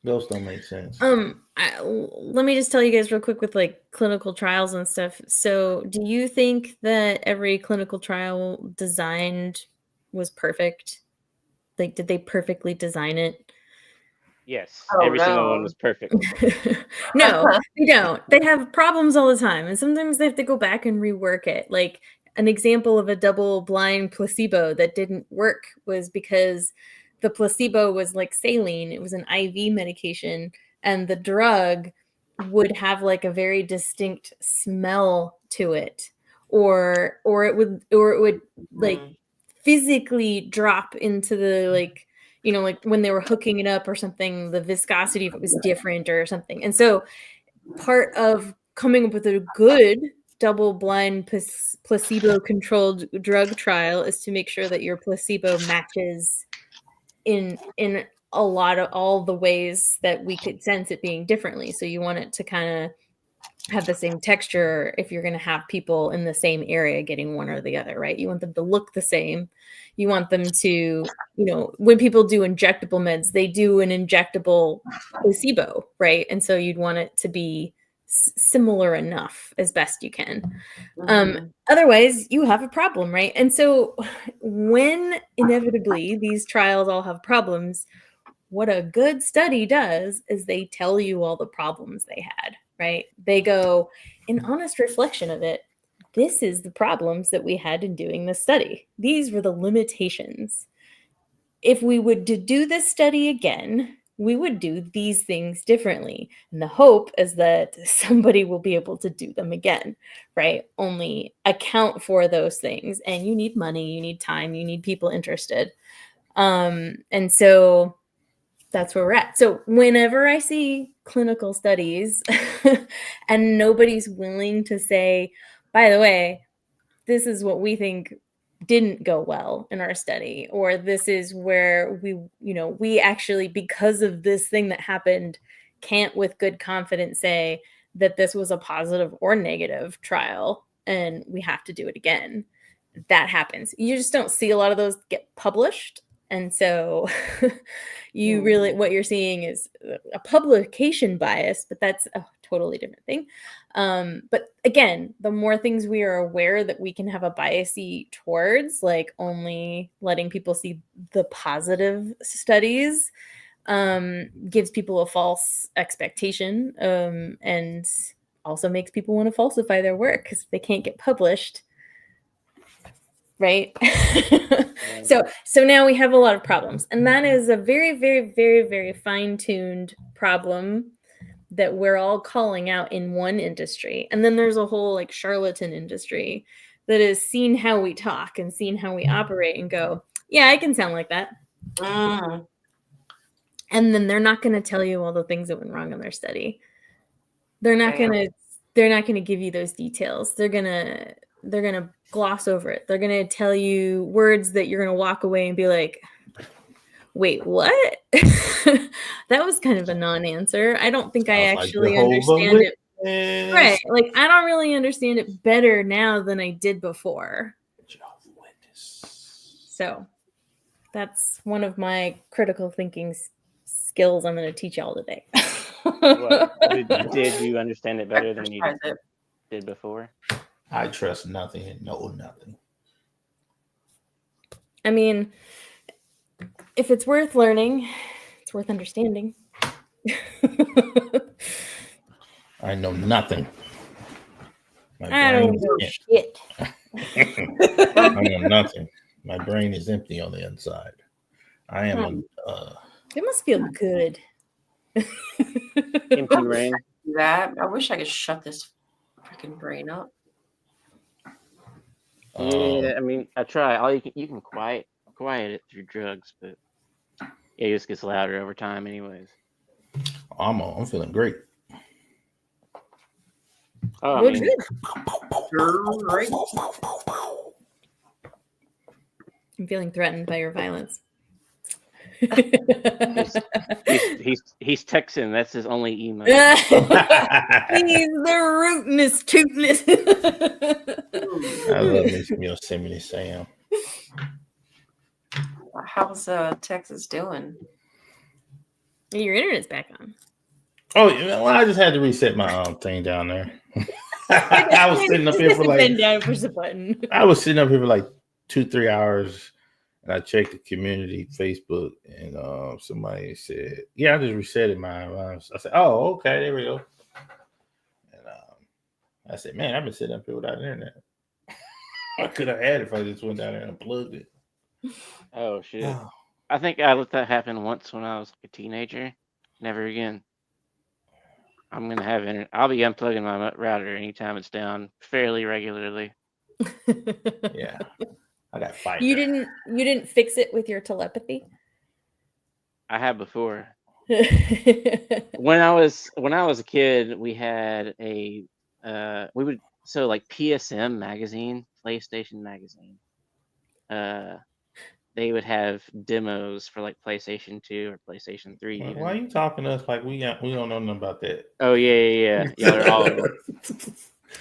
Those don't make sense. Let me just tell you guys real quick with like clinical trials and stuff. So, do you think that every clinical trial designed was perfect? Like, did they perfectly design it? Yes, Oh, every single one no. was perfect. No, they don't. They have problems all the time, and sometimes they have to go back and rework it. Like an example of a double-blind placebo that didn't work was because the placebo was like saline. It was an IV medication, and the drug would have like a very distinct smell to it, or it would like Mhm. physically drop into the like like when they were hooking it up or something, the viscosity of it was different or something. And so part of coming up with a good double-blind placebo-controlled drug trial is to make sure that your placebo matches in a lot of all the ways that we could sense it being differently. So you want it to kind of have the same texture if you're going to have people in the same area getting one or the other, right? You want them to look the same. You want them to, when people do injectable meds, they do an injectable placebo, right? And so you'd want it to be similar enough as best you can. Mhm. Otherwise, you have a problem, right? And so when inevitably these trials all have problems, what a good study does is they tell you all the problems they had, right? They go, in honest reflection of it, this is the problems that we had in doing this study. These were the limitations. If we would do this study again, we would do these things differently. And the hope is that somebody will be able to do them again, right? Only account for those things. And you need money, you need time, you need people interested. And so that's where we're at. So whenever I see clinical studies and nobody's willing to say, by the way, this is what we think didn't go well in our study, or this is where we actually, because of this thing that happened, can't with good confidence say that this was a positive or negative trial and we have to do it again. That happens. You just don't see a lot of those get published. And so you really, what you're seeing is a publication bias, but that's a totally different thing. But again, the more things we are aware that we can have a biasy towards, like only letting people see the positive studies, gives people a false expectation, and also makes people want to falsify their work because they can't get published. Right. So now we have a lot of problems, and that is a very, very, very, very fine-tuned problem that we're all calling out in one industry. And then there's a whole like charlatan industry that has seen how we talk and seen how we operate and go, yeah, I can sound like that. Mm. And then they're not going to tell you all the things that went wrong in their study. They're not going to give you those details. They're going to gloss over it. They're going to tell you words that you're going to walk away and be like, wait, what? That was kind of a non-answer. I don't think I actually understand it. Right. Like, I don't really understand it better now than I did before. So that's one of my critical thinking skills I'm going to teach y'all today. What? Did you understand it better than you did before? I trust nothing and know nothing. I mean, if it's worth learning, it's worth understanding. I know nothing. I don't know shit. I know nothing. My brain is empty on the inside. I am It must feel good. Empty brain. That I wish I could shut this freaking brain up. Yeah, I mean, I try. All you can quiet it through drugs, but it just gets louder over time, anyways. I'm feeling great. Oh, Good. Great. I'm feeling threatened by your violence. He's Texan. That's his only emo. He's the rootinest, tootinest. I love me some Yosemite Sam. How's Texas doing? Your internet's back on. Oh, well, I just had to reset my thing down there. I was sitting up here for like. Bend down, push the button. I was sitting up here for like 2-3 hours, and I checked the community Facebook, and somebody said, "Yeah, I just resetted mine." I said, "Oh, okay, there we go." And I said, "Man, I've been sitting up here without internet. I could have had it if I just went down there and unplugged it." Oh shit! Oh. I think I let that happen once when I was a teenager. Never again. I'm gonna have internet. I'll be unplugging my router anytime it's down fairly regularly. Yeah, I got fiber. You didn't fix it with your telepathy? I have before. When I was a kid, we had a like PSM magazine, PlayStation magazine. They would have demos for like PlayStation 2 or PlayStation 3. Even. Why are you talking to us like we don't know nothing about that? Oh yeah. Y'all are all.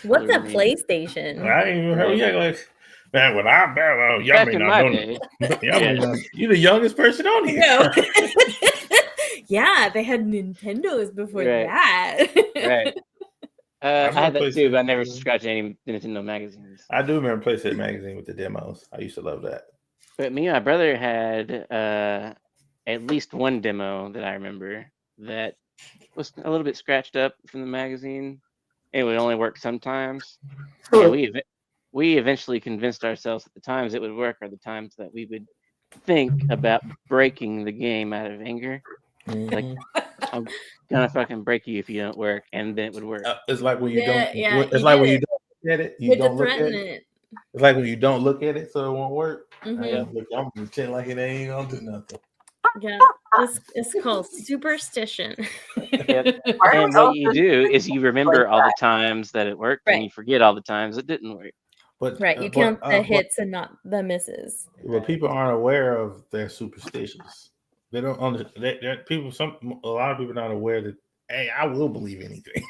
What's a I mean, PlayStation? I ain't even heard. Yeah, like, man, when I'm back, y'all Back may in not my know. day. You're the youngest person on here. No. Yeah, they had Nintendos before Right. that. Right. I had that too, but I never PlayStation. subscribed to any Nintendo magazines. I do remember PlayStation magazine with the demos. I used to love that. But me and my brother had at least one demo that I remember that was a little bit scratched up from the magazine. It would only work sometimes. And we eventually convinced ourselves that the times it would work are the times that we would think about breaking the game out of anger. Like, I'm gonna fucking break you if you don't work, and then it would work. It's like when you Yeah, don't. yeah, It's you like when did you it. don't look at it. You You had to don't look at threaten it. it. It's like when you don't look at it, so it won't work. Mhm. I'm gonna pretend like it ain't gonna do nothing. Yeah, this is called superstition. Yep. And what you do is you remember all the times that it worked, and you Right. forget all the times it didn't work. But Right, you count the hits and not the misses. But people aren't aware of their superstitions. They don't understand. A lot of people are not aware that. Hey, I will believe anything.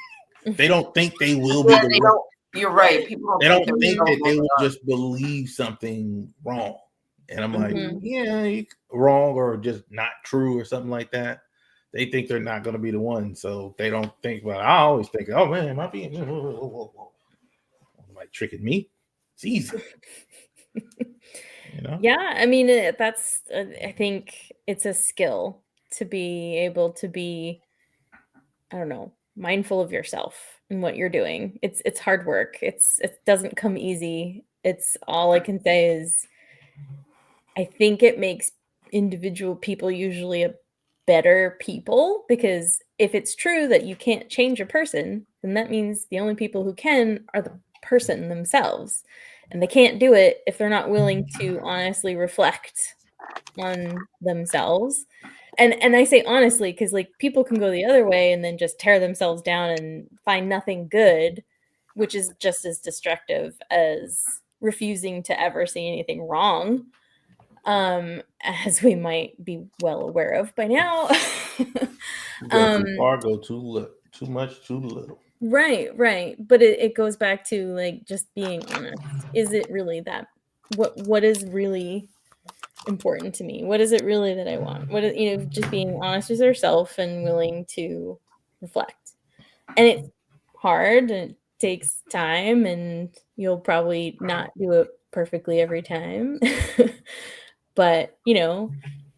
They don't think they will be. Yeah, they don't. You're right. People They don't they're think so that they will wrong. just believe something wrong. And I'm like, Mhm. yeah, wrong or just not true or something like that. They think they're not going to be the one, so they don't think. Well, I always think, oh man, am I being like tricking me? It's easy. You know? Yeah, I mean that's I think it's a skill to be able to be, I don't know, mindful of yourself and what you're doing. It's hard work. It doesn't come easy. It's all I can say is I think it makes individual people usually a better people, because if it's true that you can't change a person, then that means the only people who can are the person themselves. And they can't do it if they're not willing to honestly reflect on themselves. And I say honestly because like people can go the other way and then just tear themselves down and find nothing good, which is just as destructive as refusing to ever see anything wrong, as we might be well aware of by now. Go too far, go too much, too little. Right. But it goes back to like just being honest. Is it really that? What is really important to me? What is it really that I want? What is, just being honest with yourself and willing to reflect. And it's hard and it takes time, and you'll probably not do it perfectly every time. But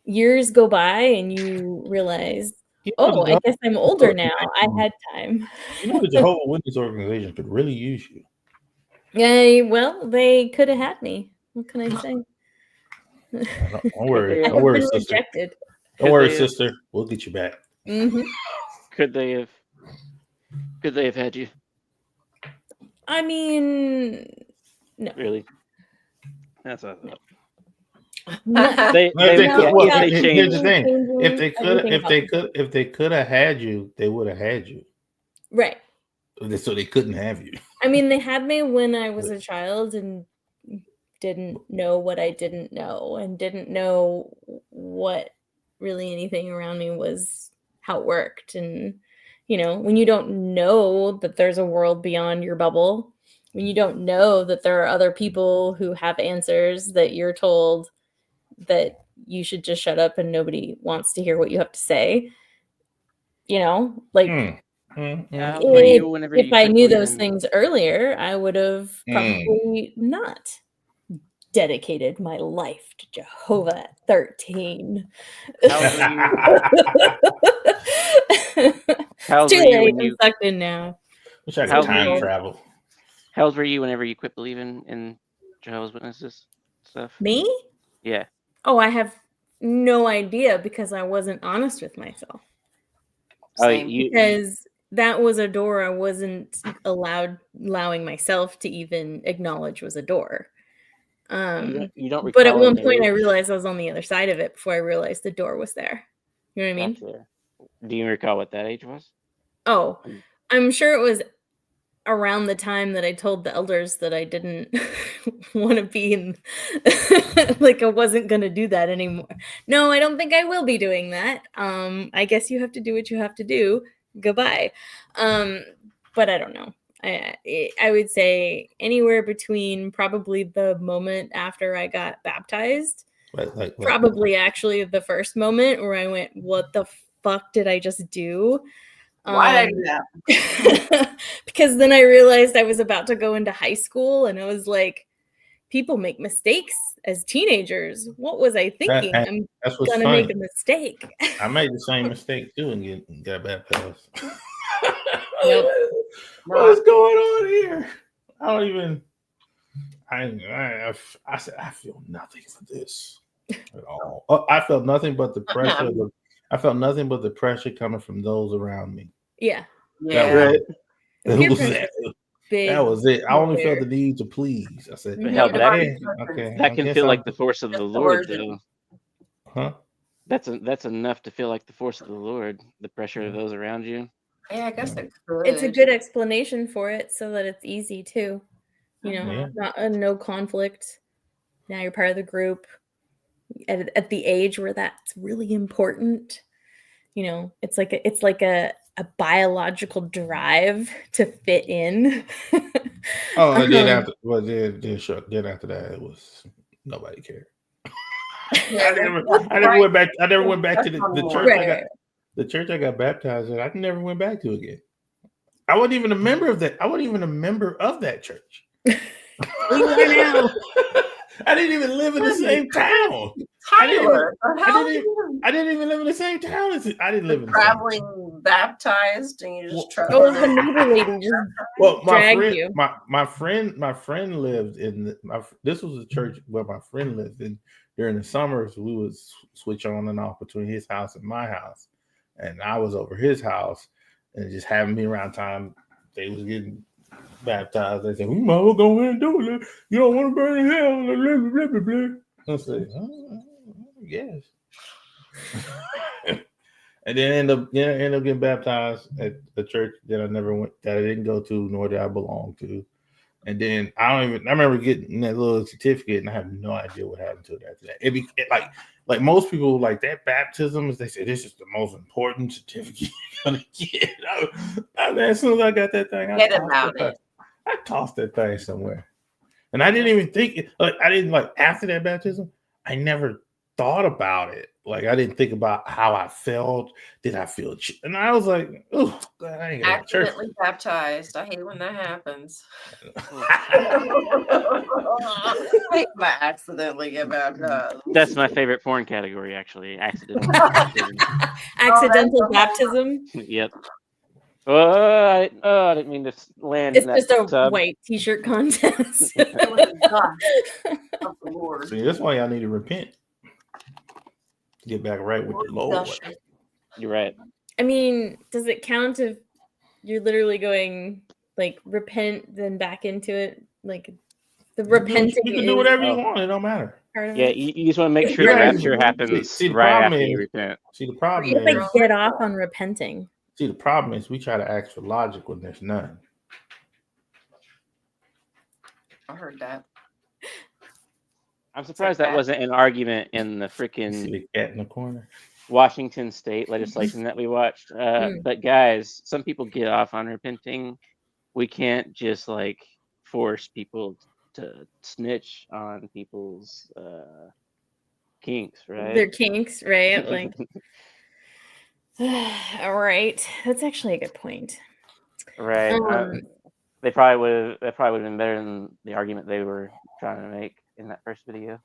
years go by and you realize, oh, I guess I'm older now. I had time. The Jehovah's Witness organization could really use you. Yeah, well, they could have had me. What can I say? Don't worry. I Don't have worry, been sister. rejected. Don't worry, sister. We'll get you back. Mm-hmm. Could they have had you? I mean, no. Really? That's what I thought. Here's the thing. If they could have had you, they would have had you. Right. So they couldn't have you. I mean, they had me when I was a child and didn't know what I didn't know, and didn't know what really anything around me was, how it worked. And, when you don't know that there's a world beyond your bubble, when you don't know that there are other people who have answers, that you're told that you should just shut up and nobody wants to hear what you have to say, You know, like How old were you whenever if you I quit knew those believing? things earlier, I would have probably not dedicated my life to Jehovah at 13. How old were you? How old It's too were you late. when I'm you? sucked in now. Wish I How could old were time you? travel. How old were you whenever you quit believing in Jehovah's Witnesses stuff? Me? Yeah. Oh, I have no idea because I wasn't honest with myself. Oh, Same. Because that was a door I wasn't allowing myself to even acknowledge was a door. You don't But at recall one an point I age? realized I was on the other side of it before I realized the door was there. You know what I mean? Gotcha. Do you recall what that age was? Oh, I'm sure it was around the time that I told the elders that I didn't want to be in, like I wasn't going to do that anymore. No, I don't think I will be doing that. I guess you have to do what you have to do. Goodbye. But I don't know. I would say anywhere between probably the moment after I got baptized, probably actually the first moment where I went, what the fuck did I just do? Why did I do that? Because then I realized I was about to go into high school and I was like, people make mistakes as teenagers. What was I thinking? I'm That's what's gonna funny. make a mistake. I made the same mistake too and got baptized. Nope. What's going on here? I don't even. I said I feel nothing for this at all. I felt nothing but the pressure. I felt nothing but the pressure coming from those around me. Yeah. Yeah. Peer pressure is big. That was it. I only felt there. the need to please. I said, But hell, okay. that can feel like the force of the Lord, though. Huh? That's enough to feel like the force of the Lord. The pressure of those around you. Yeah, I guess it could. It's a good explanation for it so that it's easy too. You know, not no conflict. Now you're part of the group at the age where that's really important. You know, it's like a biological drive to fit in. Oh, and then after, then after that, it was nobody cared. I never went back. I never went back to the church. Right. The church I got baptized in. I never went back to again. I wasn't even a member of that. I wasn't even a member of that church. We are now. I didn't even live in the same town. Tyler, I didn't even live in the same town. I didn't live in traveling baptized, and you just travel. Oh, the neighbor lady just my friend lived in this was a church where my friend lived in. During the summers, we would switch on and off between his house and my house, and I was over his house, and just having me around time they was getting baptized. They said, "We might as well go in and do it. You don't want to burn in hell." Blah, blah, blah, blah. I said, "Yes." And then end up getting baptized at a church that I didn't go to, nor did I belong to. And then I remember getting that little certificate, and I have no idea what happened to it after that. It like most people, like that baptism, they say this is the most important certificate you're gonna get. As soon as I got that thing, I tossed that thing somewhere. And I didn't even think after that baptism, I never thought about it. Like I didn't think about how I felt. Did I feel? And I was like, "Oh, I ain't gonna church." Accidentally baptized. I hate when that happens. I hate when I accidentally get baptized. That's my favorite porn category, actually. Accidental. Accidental baptism. Yep. I didn't mean to land It's in that just a tub. white t-shirt contest. See, that's why y'all need to repent. Get back right with the Lord. You're right. I mean, does it count if you're literally going like repent then back into it? Like the repenting. You can do whatever you want. It don't matter. Yeah, you just want to make sure the rapture happens right after you repent. See, the problem is is get off on repenting. See, the problem is we try to ask for logic when there's none. I heard that. I'm surprised that wasn't an argument in the freaking cat in the corner Washington state legislation that we watched. But guys, some people get off on repenting. We can't just like force people to snitch on people's kinks, right? Their kinks, right? Like All right, that's actually a good point. Right. That probably would have been better than the argument they were trying to make in that first video.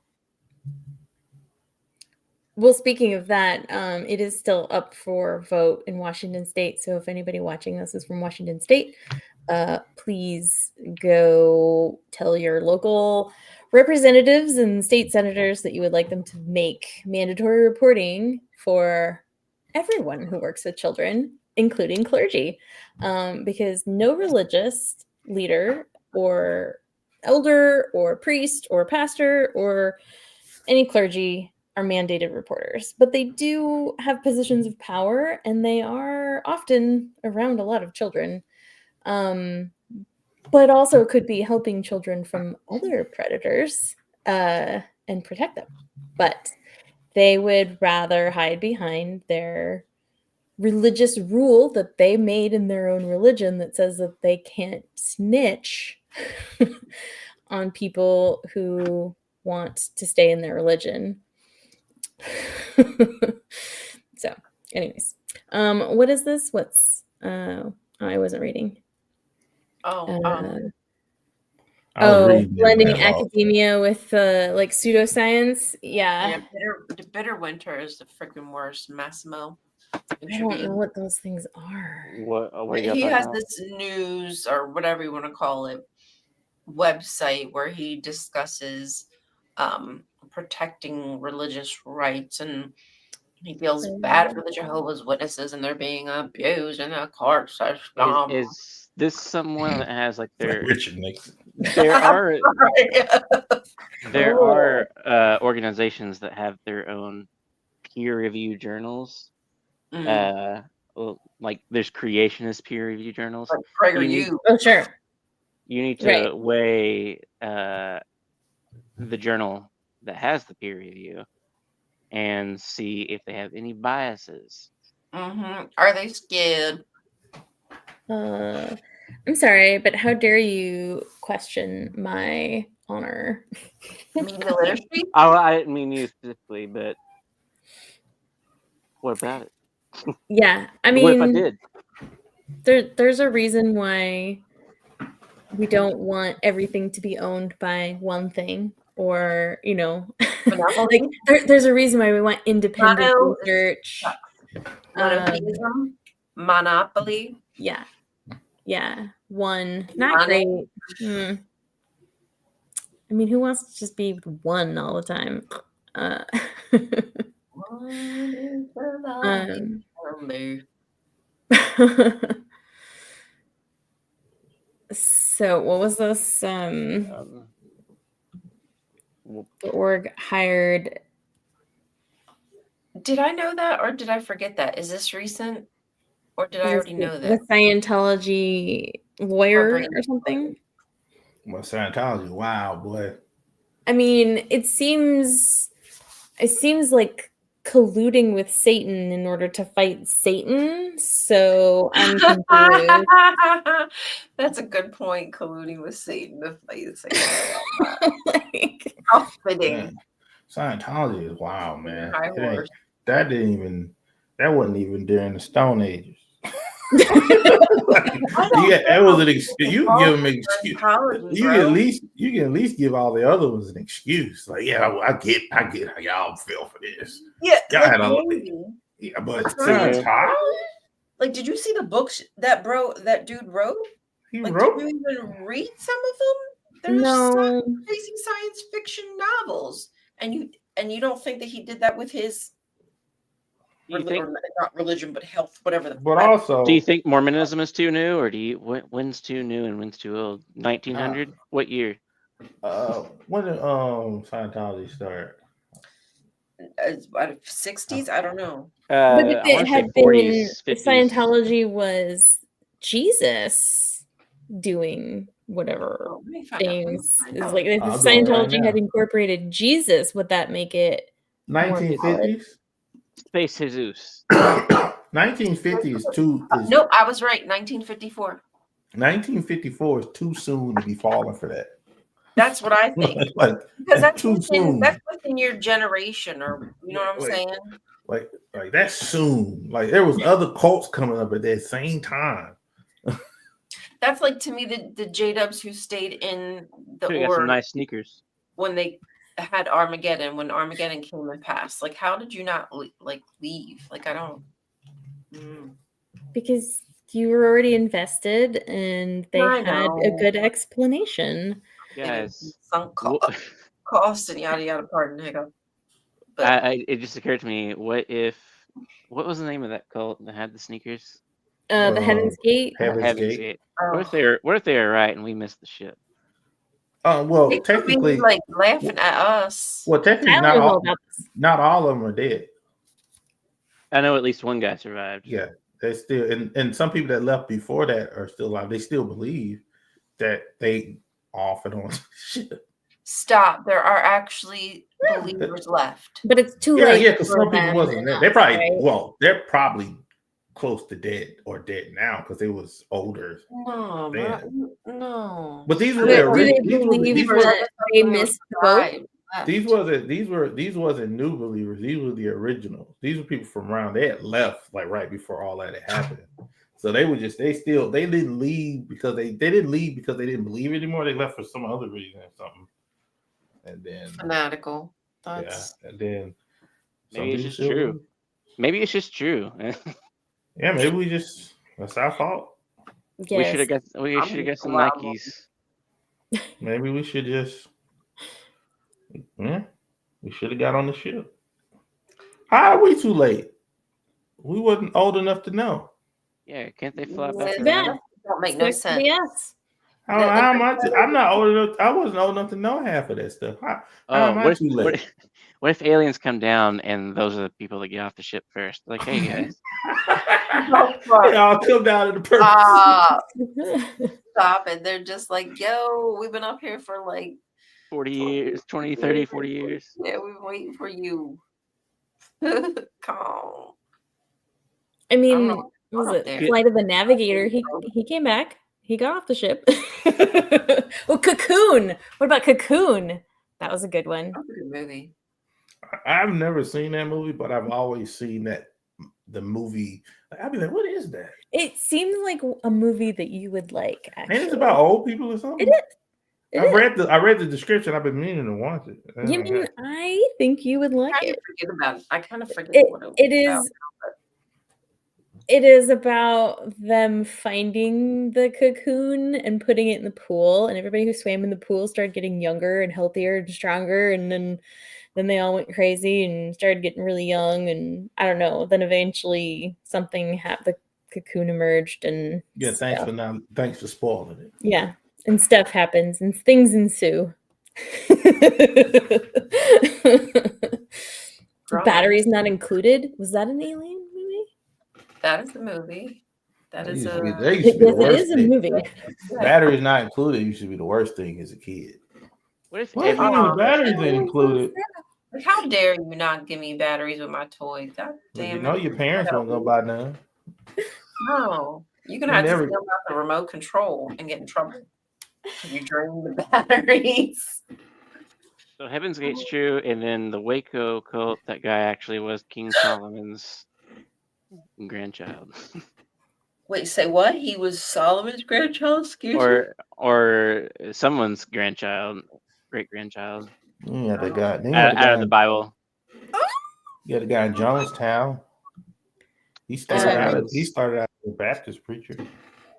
Well, speaking of that, it is still up for vote in Washington State. So if anybody watching this is from Washington State, please go tell your local representatives and state senators that you would like them to make mandatory reporting for everyone who works with children, including clergy, because no religious leader or elder or priest or pastor or any clergy are mandated reporters, but they do have positions of power and they are often around a lot of children. But also could be helping children from other predators and protect them. But they would rather hide behind their religious rule that they made in their own religion that says that they can't snitch on people who want to stay in their religion. So, anyways, what is this? What's I wasn't reading. Oh, I was reading blending that law. academia with like pseudoscience. yeah, Yeah, the bitter winter is the freaking worst. Massimo. I don't know what those things are. What are you He talking has about? this news or whatever you want to call it website where he discusses protecting religious rights, and he feels bad for the Jehovah's Witnesses and they're being abused in the court system. Is this someone that has like their Richard Nixon. there are Oh. organizations that have their own peer review journals. Well, like there's creationist peer review journals. Like Prager You need- U. Oh, sure. You need to Right. weigh the journal that has the peer review and see if they have any biases. Are they scared? I'm sorry, but how dare you question my honor? Media literacy? Oh, I didn't mean you specifically, but what about it? Yeah, I What if I mean, did? there's a reason why we don't want everything to be owned by one thing, or like there's a reason why we want independent Mono- research. Monotheism? Monopoly? Yeah, one, not great. I mean, who wants to just be one all the time? So what was this? The org hired. Did I know that or did I forget that? Is this recent? Or did I already know that? The Scientology lawyer or something? Well, Scientology, wow, boy. I mean, it seems like colluding with Satan in order to fight Satan. So I'm confused. That's a good point. Colluding with Satan to fight Satan. Like, how fitting. Scientology is wow, man. That wasn't even during the Stone Ages. That was an excuse. You can give them an excuse. You can at least give all the other ones an excuse. Like, yeah, I get how y'all feel for this. Yeah, y'all had but Scientology. Like, did you see the books that dude wrote? He wrote. Did you even read some of them? They're some crazy science fiction novels, and you don't think that he did that with his not religion but health, whatever. Also, do you think Mormonism is too new, or when's too new and when's too old? 1900? What year? When did Scientology start? 60s? I don't know. But if it had been 40s, 50s. Scientology was Jesus doing whatever things, is like if Scientology had incorporated Jesus, would that make it 1950s? Space Jesus. 1950 is too. No, I was right. 1954. 1954 is too soon to be falling for that. That's what I think. Like, because that's too soon. That's within your generation, or you know what I'm saying. Like that's soon. Like there was other cults coming up at that same time. That's like to me the J-Dubs who stayed in the Should've got some org nice sneakers. when they had Armageddon, when Armageddon came and passed. Like, how did you not leave? Like, I don't. Because you were already invested and they I had a know. good explanation. Guys, Sunk wha- cost and yada yada. Pardon, hiccup. But it just occurred to me, what was the name of that cult that had the sneakers? The Heaven's Gate. Heaven's Gate. What if they were right and we missed the ship? Well, they could technically, be like laughing at us. well, technically, Tyler knows all about this. not all of them are dead. I know at least one guy survived. Yeah, they still, and some people that left before that are still alive. They still believe that they off and on shit. Stop. There are actually believers left. But it's too Yeah, late. yeah, because for some people them wasn't there. and They us, probably, right? well, they're probably close to dead or dead now because they was older. No, Man. no. But these were Do the they original. believe These that they missed the boat? These wasn't new believers. These were the originals. These were people from around. They had left like right before all that had happened. So they didn't leave because they didn't leave because they didn't believe anymore. They left for some other reason or something. And then Fanatical. That's and then Maybe it's just true. Maybe it's just true. Yeah, maybe that's our fault. Yes. We should have got some Nikes. Maybe we should just we should have got on the ship. How are we too late? We wasn't old enough to know. Yeah, can't they fly back Yeah. around? don't make no sense. Yes. How am I? I'm not old enough. I wasn't old enough to know half of that stuff. How am I too late? What if aliens come down and those are the people that get off the ship first? Like, hey guys, They all come down in the purpose. Stop it. They're just like, yo, we've been up here for like 40 years, 20, 30, 40 years. Yeah, we've been waiting for you. Come on. I mean, know. what was Up it there. Flight of the Navigator? He came back. He got off the ship. Well, Cocoon. What about Cocoon? That was a good one. That's a good movie. I've never seen that movie, but I've always seen the movie. I'd be like, what is that? It seems like a movie that you would like. Actually, And it's about old people or something. It is. I read the description. I've been meaning to watch it. You mean I think you would like it. I kind of forget what it was. It is about them finding the cocoon and putting it in the pool, and everybody who swam in the pool started getting younger and healthier and stronger, and then they all went crazy and started getting really young, and I don't know. Then eventually something happened. The cocoon emerged, and thanks for spoiling it. Yeah, and stuff happens and things ensue. Batteries not included. Was that an alien movie? That is the movie. That is a. Yes, it is a movie. Batteries not included used to be the worst thing as a kid. What if batteries ain't included? Like, how dare you not give me batteries with my toy? God damn You know your parents won't go buy none. No, you're gonna have to steal out the remote control and get in trouble. You drain the batteries. So Heaven's Gate's true, and then the Waco cult, that guy actually was King Solomon's grandchild. Wait, say what? He was Solomon's grandchild? Excuse me? Or someone's grandchild, great grandchild. Yeah, the guy out of the Bible. Yeah, the guy in Jonestown. He started out as a Baptist preacher.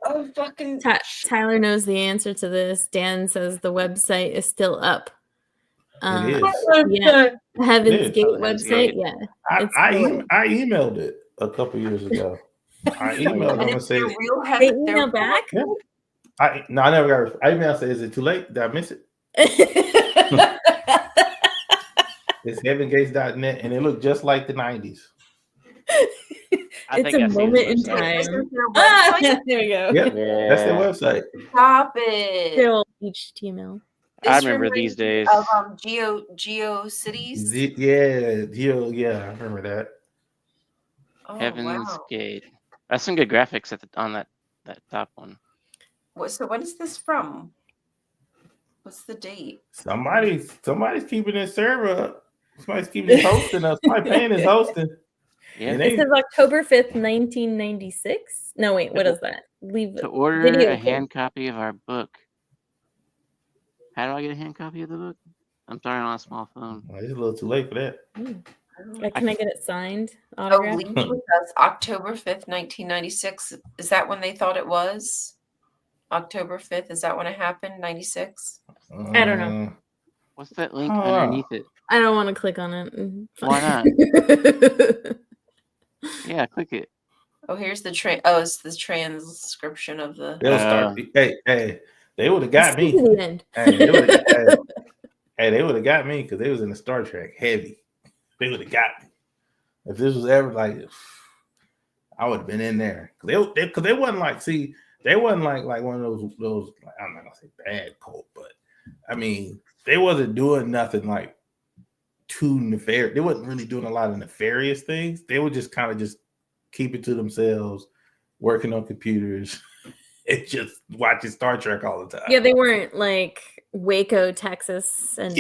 Oh, fucking Tyler knows the answer to this. Dan says the website is still up. It is. Yeah, the Heaven's Gate Heaven's website. Gate. Yeah, I emailed it a couple years ago. I emailed them and said, they email back. Yeah. I never got. I emailed said, "Is it too late? Did I miss it?" It's heavengates.net, and it looked just like the 90s. It's a moment in time. There we go. Yep, that's their website. Stop it. Still HTML. I remember these days. Of GeoCities. Yeah, I remember that. Oh, Heaven's Gate. That's some good graphics on that top one. So when is this from? What's the date? Somebody's keeping this server up. Somebody's keeping this hosting up. Somebody paying this hosting. Yeah. And It says October 5th, 1996. No, wait, what is that? Leave To order video a code. hand copy of our book. How do I get a hand copy of the book? I'm sorry, on a small phone. well, it's a little too late for that. Can I get it signed? Oh, Autographed? leave with us October 5th, 1996. Is that when they thought it was? October 5th, is that when it happened? 96? I don't know. What's that link Huh. underneath it? I don't want to click on it. Why not? Yeah, click it. Oh, here's the it's the transcription of the. They'll start. Hey, they would have got me. To the end. Hey, they would have. They would have got me because they was in the Star Trek heavy. They would have got me. If this was ever like, I would have been in there. Because they wasn't like, see, they wasn't like one of those. Like, I'm not gonna say bad cult, but I mean, they wasn't doing nothing like too nefarious. They wasn't really doing a lot of nefarious things. They would just kind of just keep it to themselves, working on computers, and just watching Star Trek all the time. Yeah, they weren't like Waco, Texas, and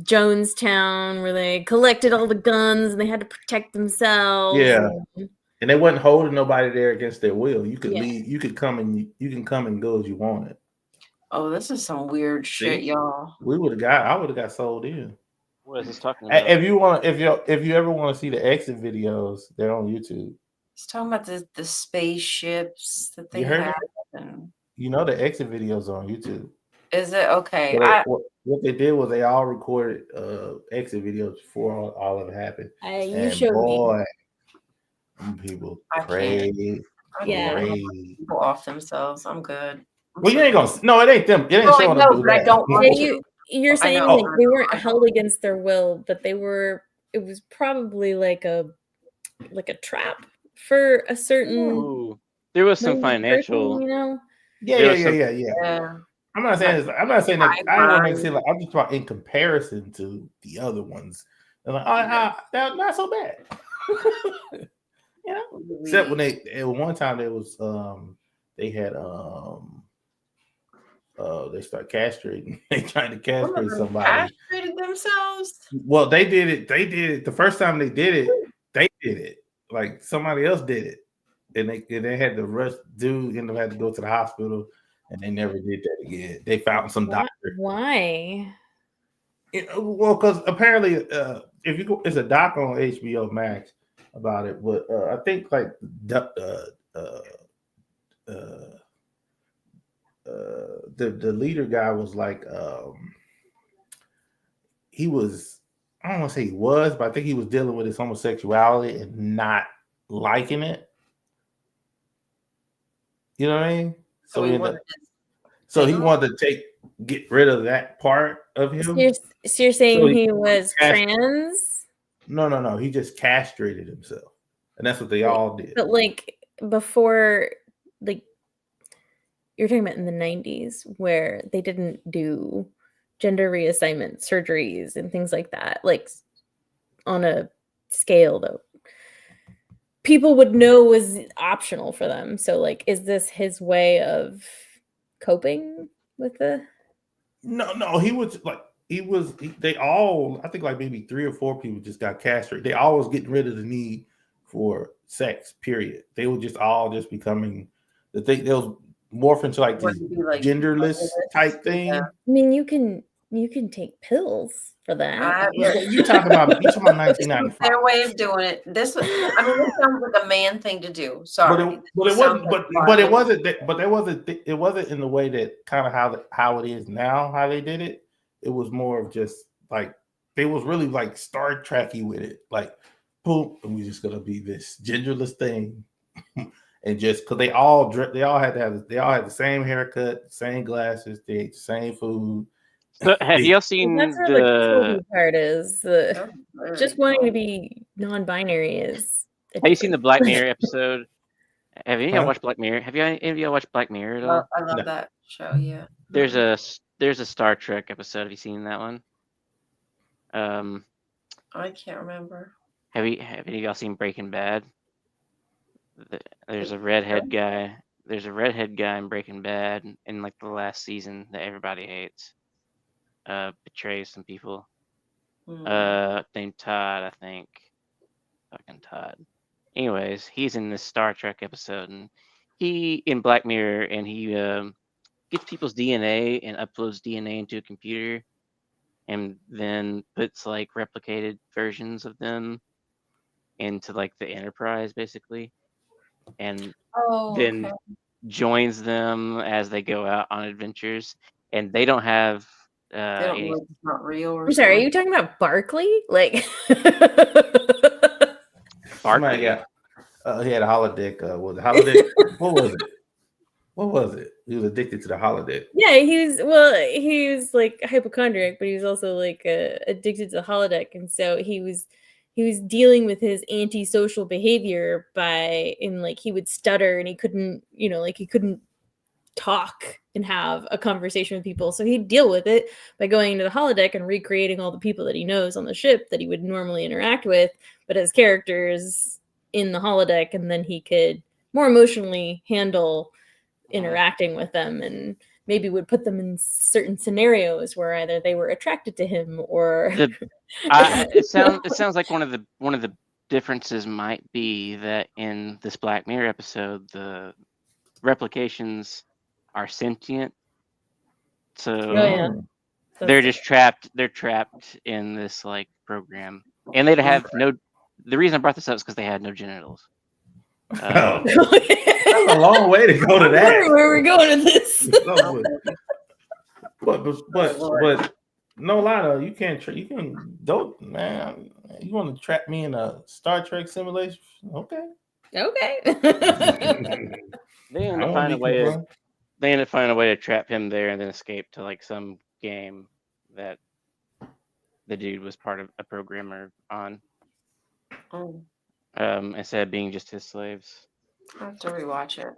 Jonestown, where they collected all the guns and they had to protect themselves. Yeah, and they wasn't holding nobody there against their will. You could Yeah. leave. You could come and you can come and go as you wanted. Oh, this is some weird shit, y'all. I would have got sold in. What is this talking about? If you ever want to see the exit videos, they're on YouTube. It's talking about the spaceships that they You heard have. me? And You know the exit videos are on YouTube. is it okay? So what they did was they all recorded exit videos before all of it happened. You showed me. Them people I crazy. Yeah. Crazy. People off themselves. I'm good. Well, you ain't gonna. No, it ain't them. It ain't No, I showing know, them do but I that. don't want to. You're I saying know. like they weren't held against their will, but it was probably like a trap for a certain Ooh, there was some person, financial. you know? Yeah. I'm not saying that. I don't want to make it seem like I'm just talking in comparison to the other ones. They're like, they're not so bad. You know? Except when one time there was they had they start castrating. They tried to castrate somebody. Castrated themselves? Well, they did it. The first time they did it. Like somebody else did it. And they had to rush dude and they had to go to the hospital and they never did that again. They found some doctor. Why? Well, because apparently if you go, it's a doc on HBO Max about it, but I think like the leader guy was like he was, I don't want to say he was, but I think he was dealing with his homosexuality and not liking it. You know what I mean? So he wanted to get rid of that part of him. So you're saying he was trans? No. He just castrated himself. And that's what they all did. But like before, like you're talking about in the 90s where they didn't do gender reassignment surgeries and things like that, like on a scale that people would know was optional for them. So like, is this his way of coping with the? No, they all, I think like maybe 3 or 4 people just got castrated. They all was getting rid of the need for sex, period. They were just all just becoming the thing. They was morphing into like this genderless type thing. I mean, you can take pills for that. You talking about 1995. Their way of doing it. This sounds like a man thing to do. Sorry, but it wasn't in the way that kind of how it is now. How they did it, it was more of just like they was really like Star Trek-y with it. Like, boom, and we just gonna be this genderless thing. And just because they all had the same haircut, same glasses, they ate the same food. So have y'all seen that's where the cool part is just wanting to be non-binary is. Have you seen the Black Mirror episode? Have any of y'all watched Black Mirror? Have any of y'all watched Black Mirror at all? I love that show. Yeah. There's a Star Trek episode. Have you seen that one? I can't remember. Have any of y'all seen Breaking Bad? There's a redhead guy. There's a redhead guy in Breaking Bad in like the last season that everybody hates. Betrays some people. named Todd, I think. Fucking Todd. Anyways, he's in this Star Trek episode, and he in Black Mirror, and he gets people's DNA and uploads DNA into a computer, and then puts like replicated versions of them into like the Enterprise, basically, and then okay. joins them as they go out on adventures, and they don't have They don't any. know it's not real or I'm sorry, are something. you talking about Barkley? Like Somebody Barkley. got he had a holodeck. Was it holodeck? What was it? What was it? He was addicted to the holodeck. yeah, he was like hypochondriac, but he was also like addicted to the holodeck, and so he was dealing with his antisocial behavior like he would stutter and he couldn't, like he couldn't talk and have a conversation with people. So he'd deal with it by going into the holodeck and recreating all the people that he knows on the ship that he would normally interact with, but as characters in the holodeck, and then he could more emotionally handle interacting with them, and maybe would put them in certain scenarios where either they were attracted to him or It sounds like one of the differences might be that in this Black Mirror episode, the replications are sentient, so Oh, yeah. they're just trapped. They're trapped in this like program, and they'd have no. The reason I brought this up is because they had no genitals. That's a long way to go to that. Where we're going with this? But no lie though, you can't. You can don't man. You want to trap me in a Star Trek simulation? Okay. Okay. They end up finding a way to. They end up finding a way to trap him there and then escape to like some game that the dude was part of a programmer on. Oh, Instead of being just his slaves. I have to rewatch it.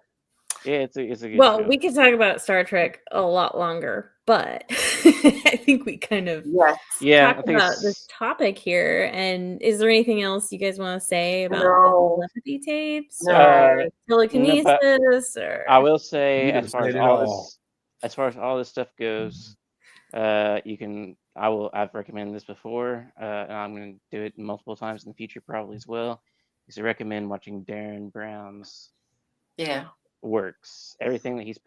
Yeah, it's a good Well, show. we could talk about Star Trek a lot longer, but I think we kind of Yeah, talk about this topic here. And is there anything else you guys want to say about No. the telepathy tapes No. or telekinesis? Or I will say, You as just far as said it all all. this, as far as all this stuff goes, you can. I've recommended this before, and I'm going to do it multiple times in the future, probably as well. Is to recommend watching Darren Brown's works. Everything that he's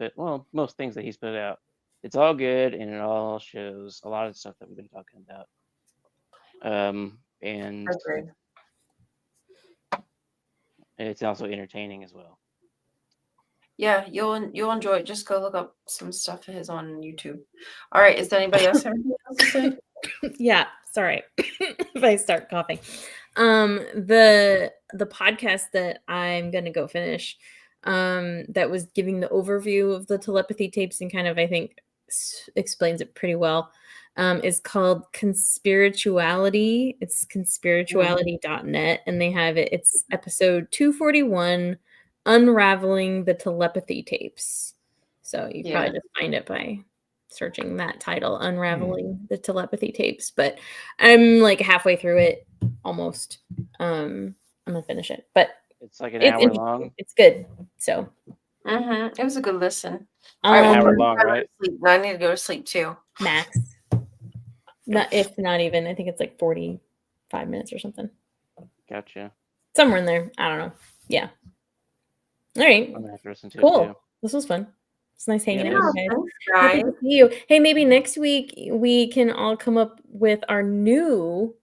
most things that he's put out. It's all good, and it all shows a lot of stuff that we've been talking about. And Okay. it's also entertaining as well. Yeah, you'll enjoy it. Just go look up some stuff of his on YouTube. All right, is there anybody else have anything else to say? Yeah, sorry if I start coughing. The podcast that I'm gonna go finish, that was giving the overview of the telepathy tapes and kind of, I think, explains it pretty well, is called Conspirituality. It's conspirituality.net, and they have it's episode 241, Unraveling the Telepathy Tapes. So you probably just find it by searching that title, Unraveling the Telepathy Tapes. But I'm like halfway through it, almost. I'm gonna finish it, but it's like an hour long. It's good. So it was a good listen. An hour long, right? I need to go to sleep too. Max. Not even. I think it's like 45 minutes or something. Gotcha. Somewhere in there. I don't know. Yeah. All right. I'm gonna have to listen to cool. it too. This was fun. It's nice hanging Yeah, out with you guys. Happy to see you. Hey, maybe next week we can all come up with our new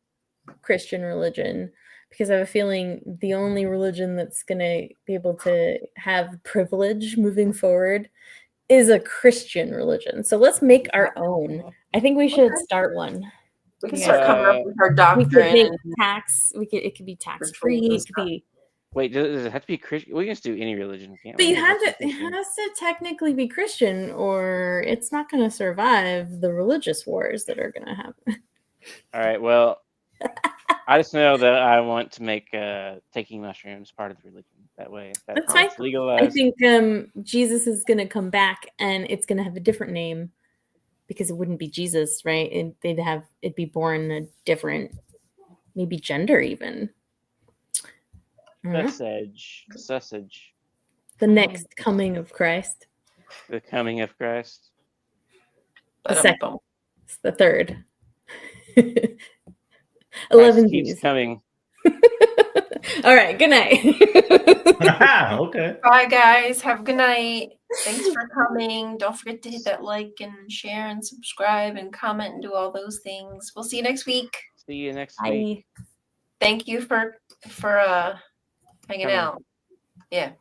Christian religion, because I have a feeling the only religion that's going to be able to have privilege moving forward is a Christian religion. So let's make our own. I think we should start one. We can start coming up with our doctrine. We could make tax. It could be tax free. It could be. Wait, does it have to be Christian? We can just do any religion, can't But we? it has to technically be Christian, or it's not going to survive the religious wars that are going to happen. All right. Well, I just know that I want to make taking mushrooms part of the religion. That way, that's fine. Legalized. I think Jesus is going to come back, and it's going to have a different name, because it wouldn't be Jesus, right? It'd be born a different, maybe gender even. Sausage. The next coming of Christ. The coming of Christ. The second. The third. 11 keeps G's. coming. All right. Good night. Okay. Bye, guys. Have a good night. Thanks for coming. Don't forget to hit that like and share and subscribe and comment and do all those things. We'll see you next week. See you next week. Bye. Thank you for hanging Coming. out. Yeah.